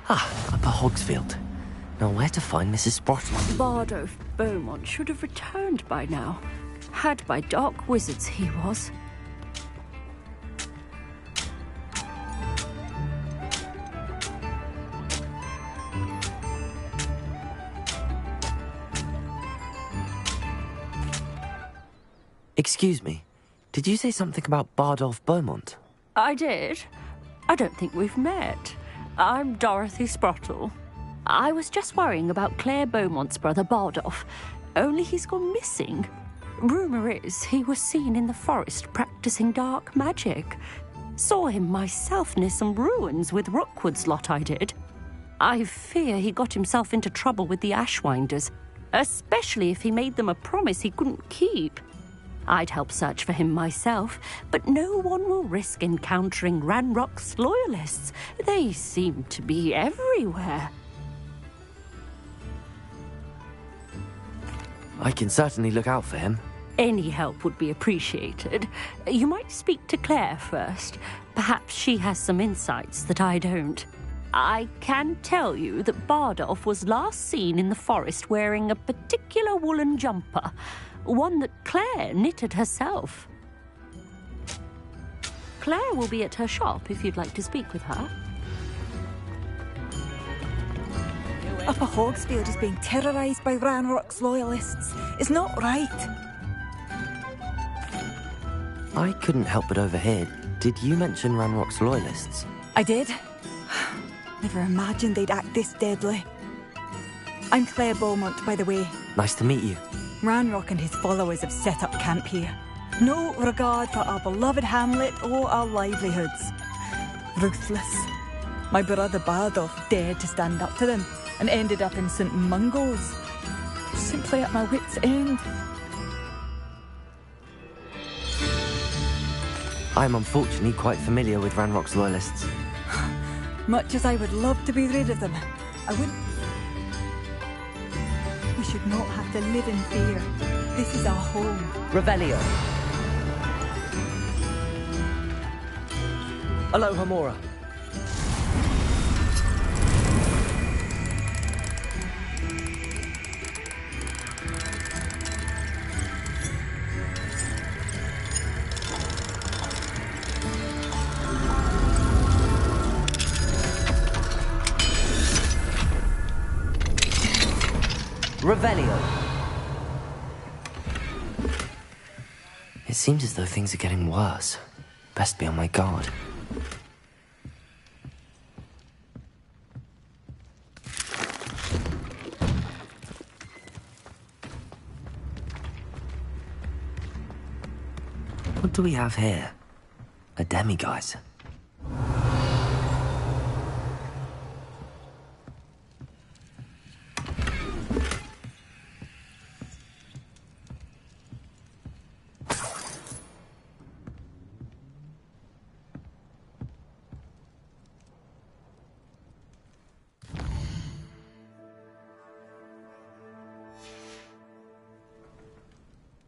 Upper Hogsfield. Now where to find Mrs. Sprottle? Bardolph Beaumont should have returned by now. Had by dark wizards he was. Excuse me, did you say something about Bardolph Beaumont? I did. I don't think we've met. I'm Dorothy Sprottle. I was just worrying about Claire Beaumont's brother Bardolph, only he's gone missing. Rumour is he was seen in the forest practicing dark magic. Saw him myself near some ruins with Rookwood's lot I did. I fear he got himself into trouble with the Ashwinders, especially if he made them a promise he couldn't keep. I'd help search for him myself, but no one will risk encountering Ranrock's loyalists. They seem to be everywhere. I can certainly look out for him. Any help would be appreciated. You might speak to Claire first. Perhaps she has some insights that I don't. I can tell you that Bardolph was last seen in the forest wearing a particular woolen jumper, one that Claire knitted herself. Claire will be at her shop if you'd like to speak with her. Upper Hogsfield is being terrorised by Ranrock's loyalists. It's not right. I couldn't help but overhear. Did you mention Ranrock's loyalists? I did. Never imagined they'd act this deadly. I'm Claire Beaumont, by the way. Nice to meet you. Ranrock and his followers have set up camp here. No regard for our beloved hamlet or our livelihoods. Ruthless. My brother Bardolph dared to stand up to them and ended up in St. Mungo's. Simply at my wit's end. I'm unfortunately quite familiar with Ranrock's loyalists. Much as I would love to be rid of them, I wouldn't. We should not have to live in fear. This is our home. Revelio. Aloha Mora. Revelio. It seems as though things are getting worse. Best be on my guard. What do we have here? A demiguise.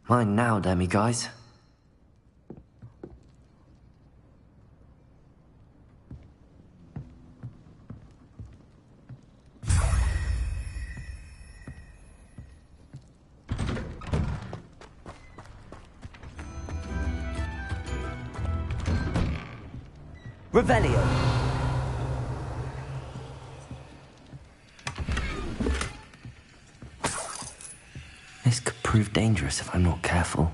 Mine now, demiguise. Revelio. This could prove dangerous if I'm not careful.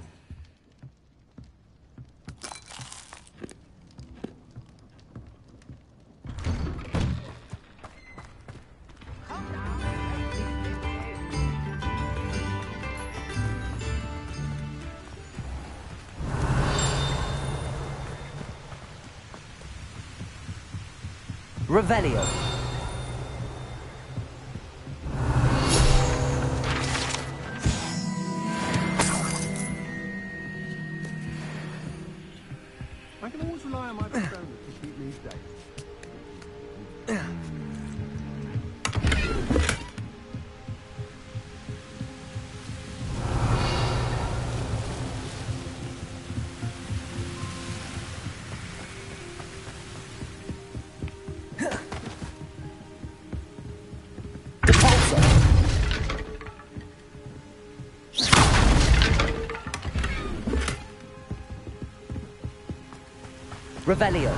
Revelio. I can always rely on my background to keep me safe. Revelio.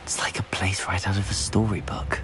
It's like a place right out of a storybook.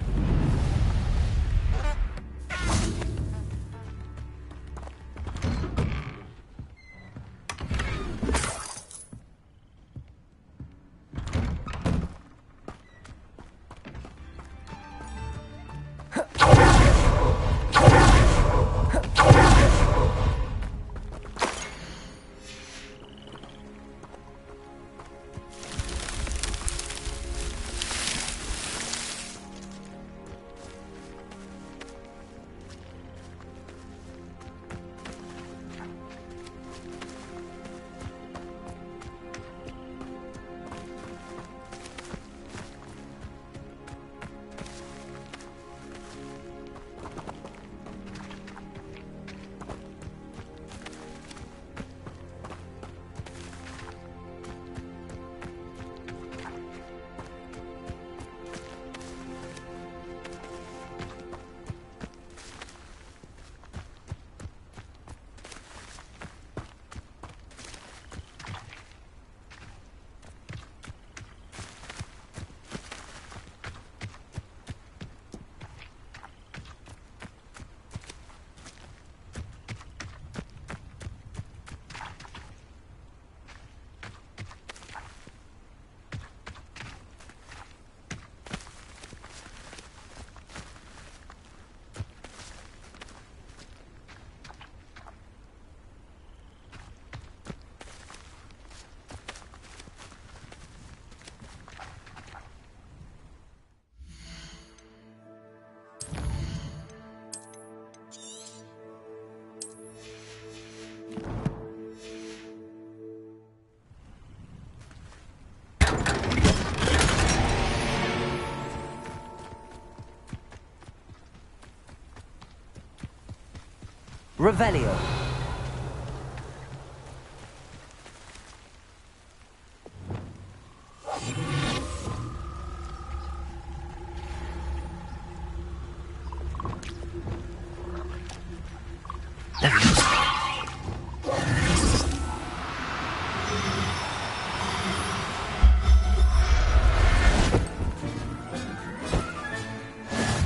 Revelio.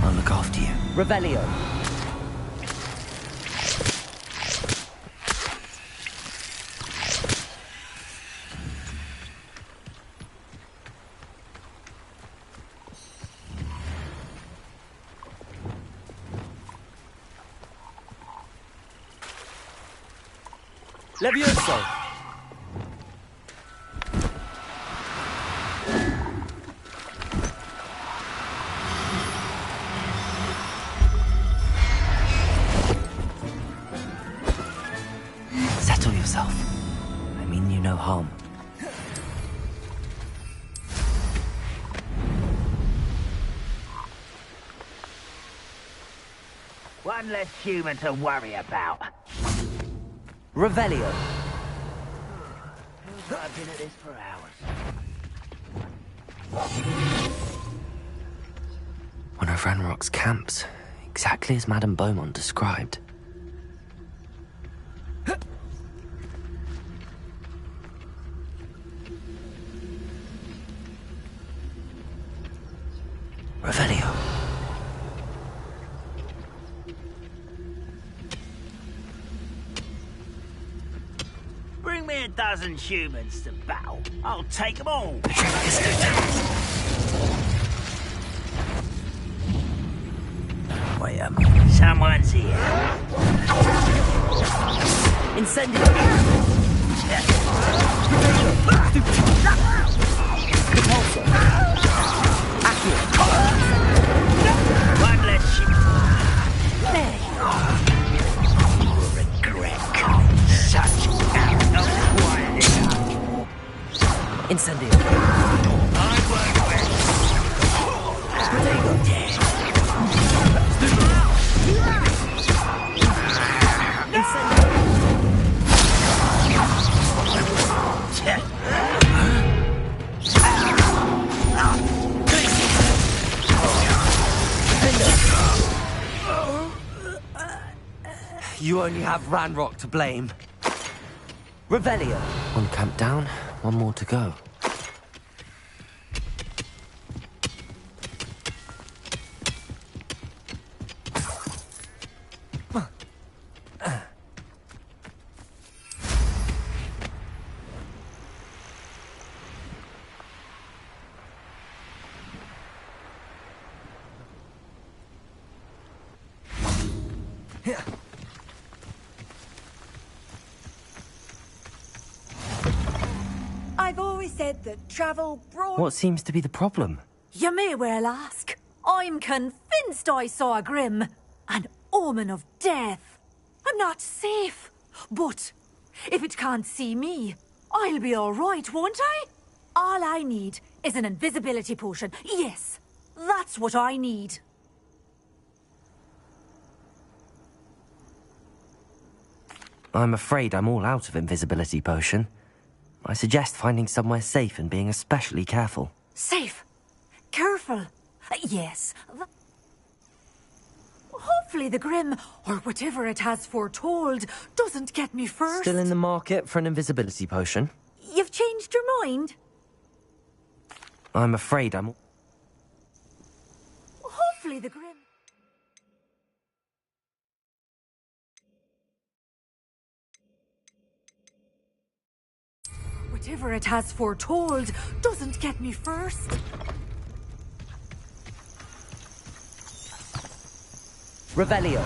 I'll look after you. Revelio. Levioso! Settle yourself. I mean you no harm. One less human to worry about. Revelio. Feels like I've been at this for hours. One of Ranrock's camps, exactly as Madame Beaumont described. Revelio. Bring me a dozen humans to battle. I'll take them all. Wait, someone's here. Incendio. Repulsor. Accio. One less ship. There you are. You will regret such out of quality. Incendio. I won't wait. Protego. Incendio. You only have Ranrock to blame. Revelio. One camp down, one more to go. I've always said that travel brought... What seems to be the problem? You may well ask. I'm convinced I saw a Grim, an omen of death. I'm not safe, but if it can't see me, I'll be all right, won't I? All I need is an invisibility potion. Yes, that's what I need. I'm afraid I'm all out of invisibility potion. I suggest finding somewhere safe and being especially careful. Safe. Careful. Yes. Hopefully the Grim, or whatever it has foretold, doesn't get me first. Still in the market for an invisibility potion? You've changed your mind? I'm afraid I'm... Hopefully the Grim... Whatever it has foretold doesn't get me first. Revelio.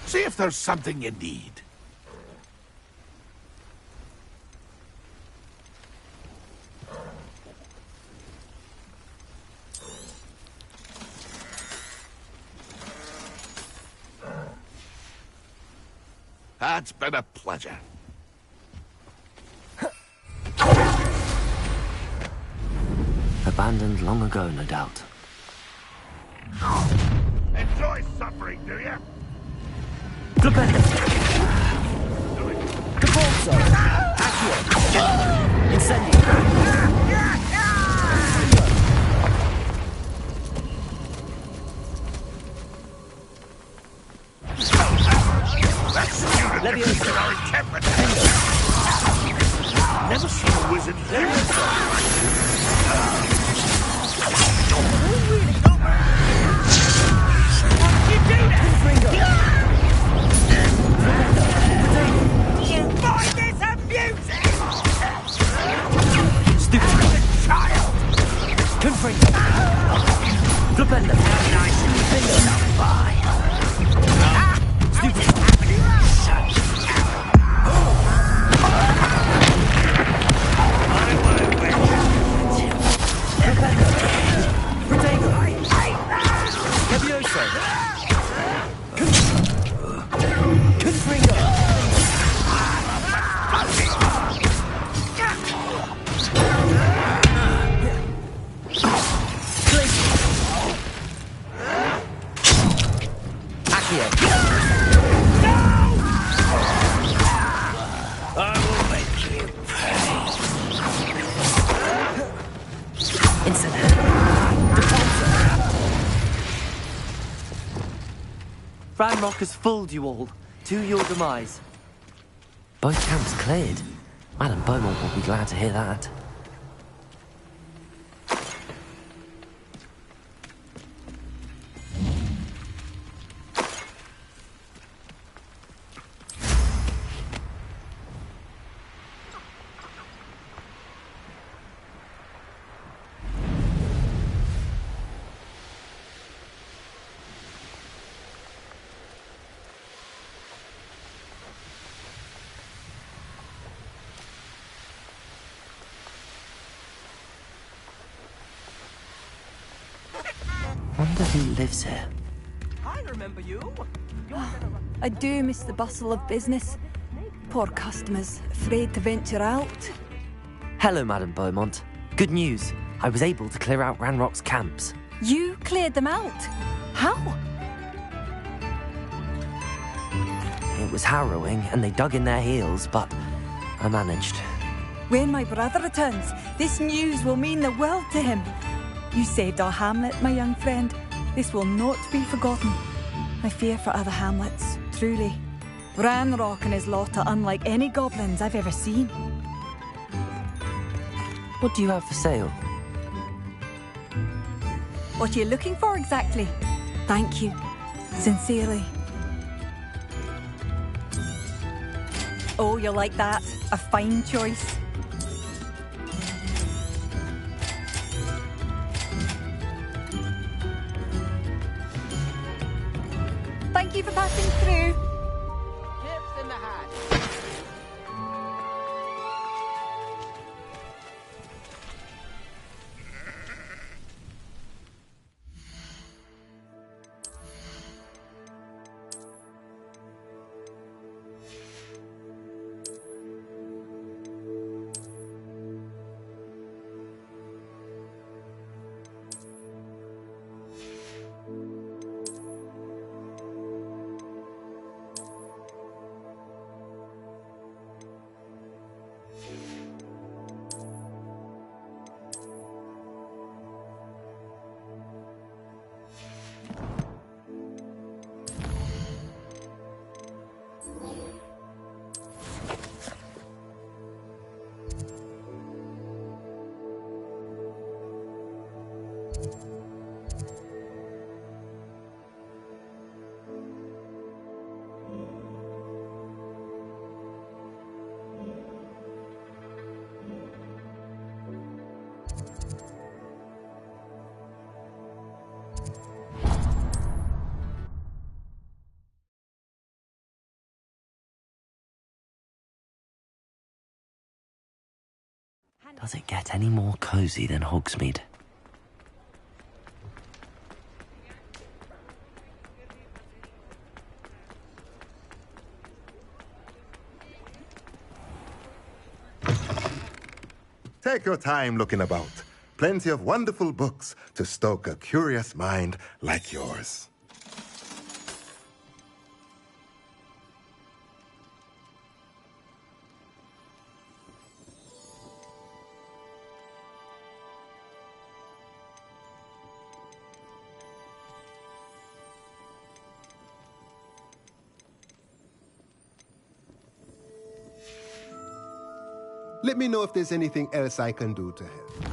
See if there's something you need. It's been a pleasure. Abandoned long ago, no doubt. Enjoy suffering, do you? Repulsor. Accio. Leviosa. Never seen a wizard You find this amusing? Stupid child! Confringo! Flipendo! Nice and finger up by. Stupid! Levioso! Confringo! Accio! I will make you pay. Instant. Ranrock has fooled you all. To your demise. Both camps cleared. Madame Beaumont will be glad to hear that. Wonder who lives here. I remember you. I do miss the bustle of business. Poor customers, afraid to venture out. Hello, Madame Beaumont. Good news. I was able to clear out Ranrock's camps. You cleared them out? How? It was harrowing, and they dug in their heels, but I managed. When my brother returns, this news will mean the world to him. You saved our hamlet, my young friend. This will not be forgotten. I fear for other hamlets, truly. Ranrock and his lot are unlike any goblins I've ever seen. What do you have for sale? What are you looking for exactly? Thank you. Sincerely. Oh, you'll like that. A fine choice. Thank you for passing through. Chips in the hat. Does it get any more cozy than Hogsmeade? Take your time looking about. Plenty of wonderful books to stoke a curious mind like yours. Let me know if there's anything else I can do to help.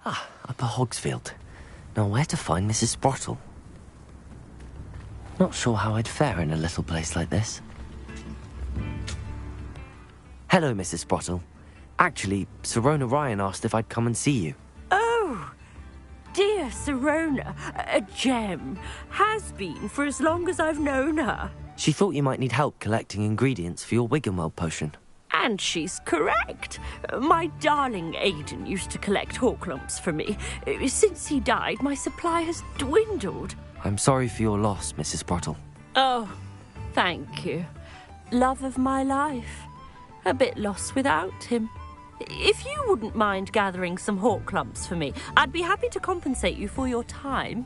Ah, Upper Hogsfield. Now where to find Mrs. Sprottle? Not sure how I'd fare in a little place like this. Hello, Mrs. Sprottle. Actually, Sirona Ryan asked if I'd come and see you. Oh, dear Sirona, a gem. Has been for as long as I've known her. She thought you might need help collecting ingredients for your Wiggenweld potion. And she's correct. My darling Aidan used to collect hawk lumps for me. Since he died, my supply has dwindled. I'm sorry for your loss, Mrs. Sprottle. Oh, thank you. Love of my life. A bit lost without him. If you wouldn't mind gathering some hawk lumps for me, I'd be happy to compensate you for your time.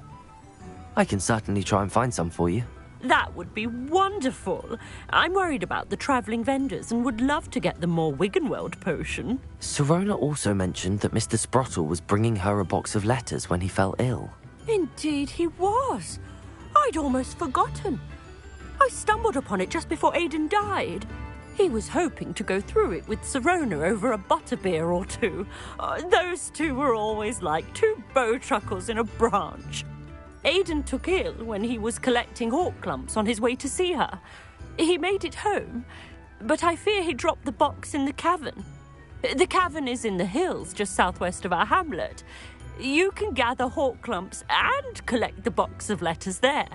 I can certainly try and find some for you. That would be wonderful. I'm worried about the travelling vendors and would love to get them more Wiggenweld potion. Sirona also mentioned that Mr. Sprottle was bringing her a box of letters when he fell ill. Indeed he was. I'd almost forgotten. I stumbled upon it just before Aidan died. He was hoping to go through it with Sirona over a butterbeer or two. Those two were always like two bowtruckles in a branch. Aidan took ill when he was collecting hawk lumps on his way to see her. He made it home, but I fear he dropped the box in the cavern. The cavern is in the hills just southwest of our hamlet. You can gather hawk lumps and collect the box of letters there.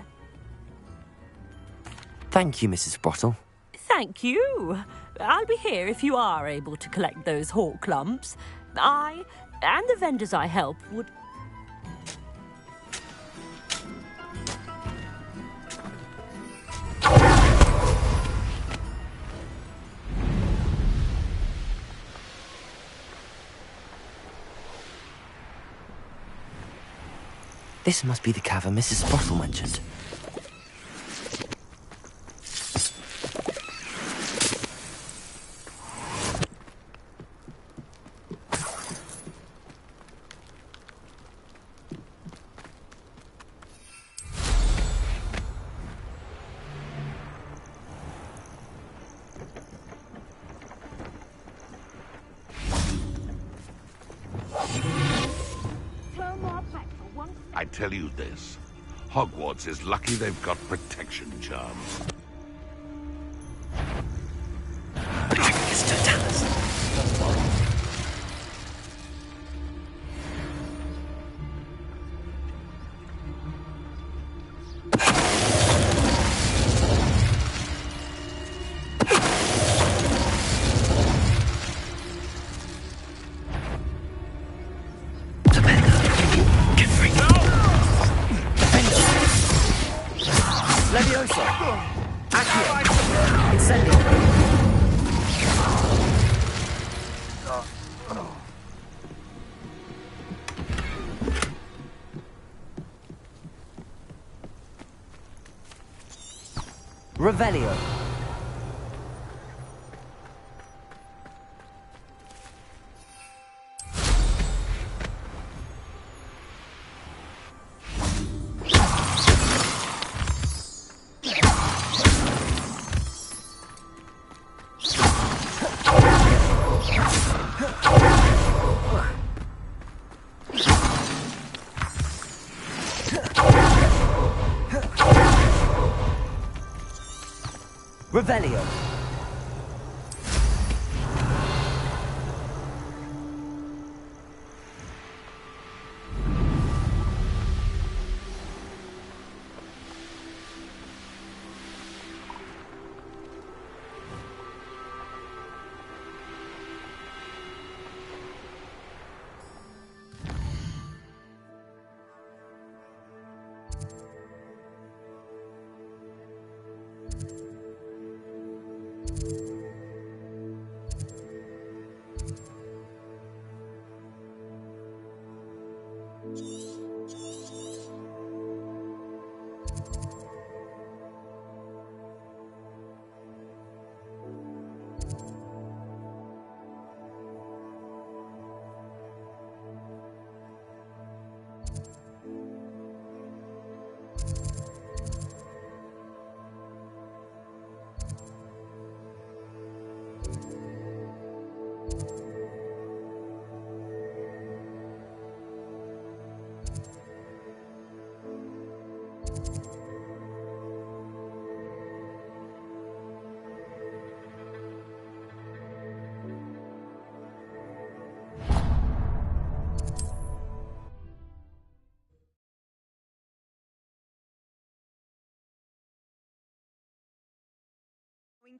Thank you, Mrs. Sprottle. Thank you. I'll be here if you are able to collect those hawk lumps. I and the vendors I help would... This must be the cavern Mrs. Sprottle mentioned. I tell you this, Hogwarts is lucky they've got protection charms. Revelio. Revelio.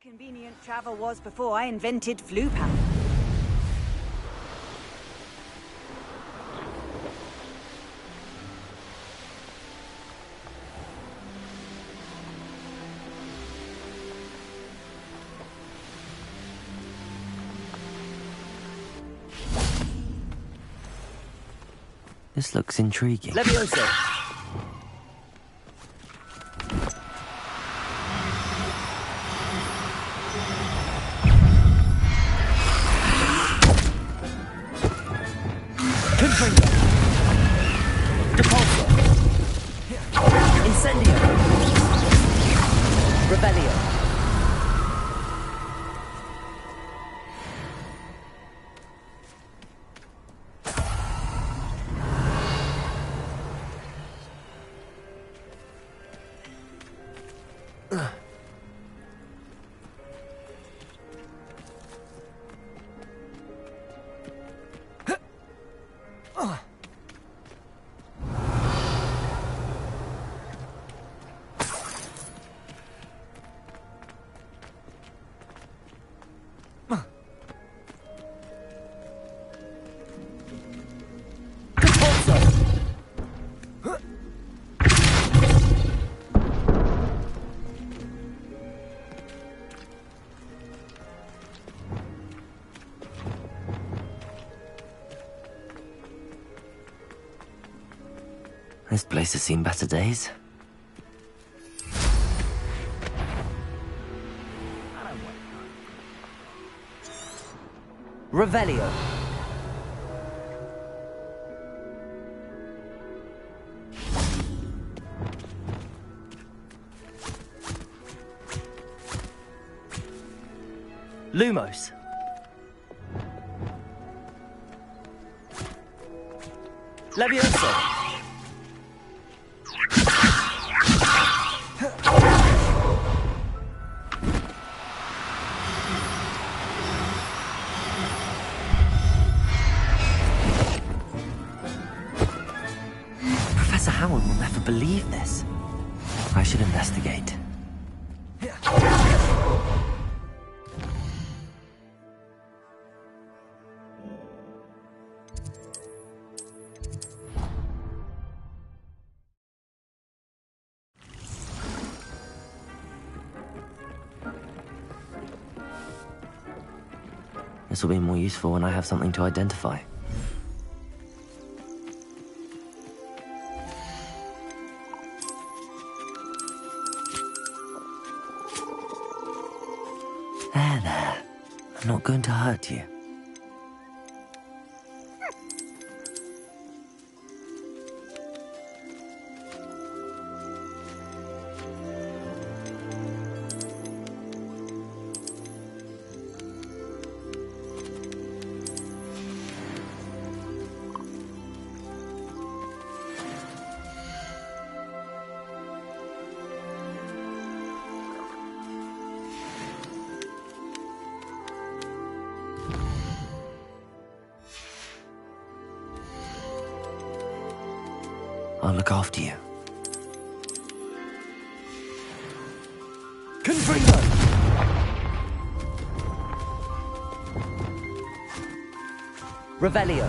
inconvenient travel was before I invented flu power. This looks intriguing. Levioso! Incendio! Rebellion! This place has seen better days. Revelio. Lumos. Levioso. Professor Howard will never believe this. I should investigate. This will be more useful when I have something to identify. There. I'm not going to hurt you. I'll look after you. Confringo! Revelio.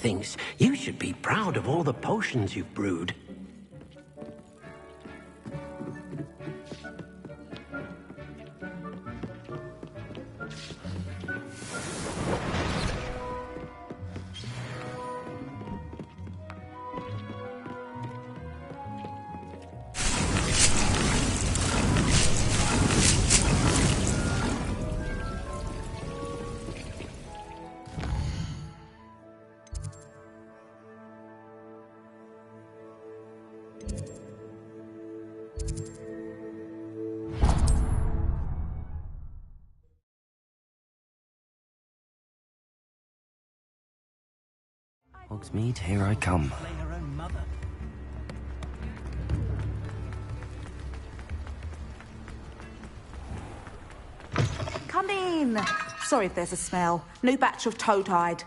thinks you should be proud of all the potions you've brewed. Hogsmeade, here I come. Come in. Sorry if there's a smell. New batch of toad-hide.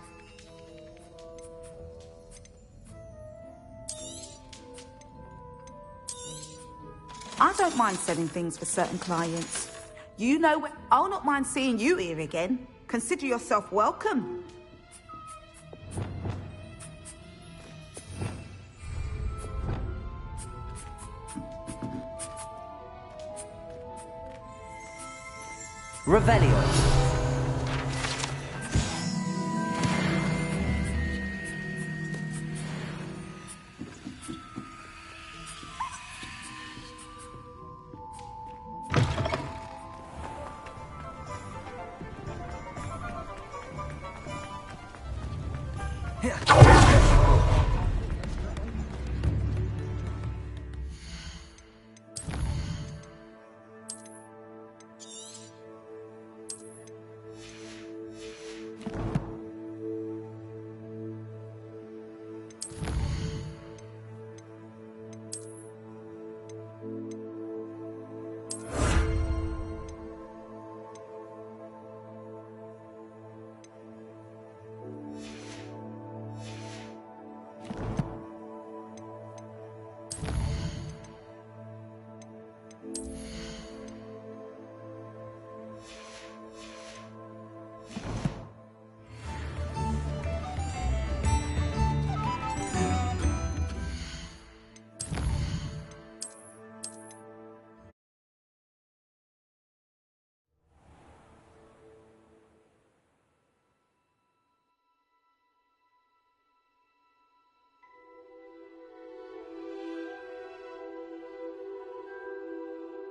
I don't mind selling things for certain clients. You know, I'll not mind seeing you here again. Consider yourself welcome. Revelio.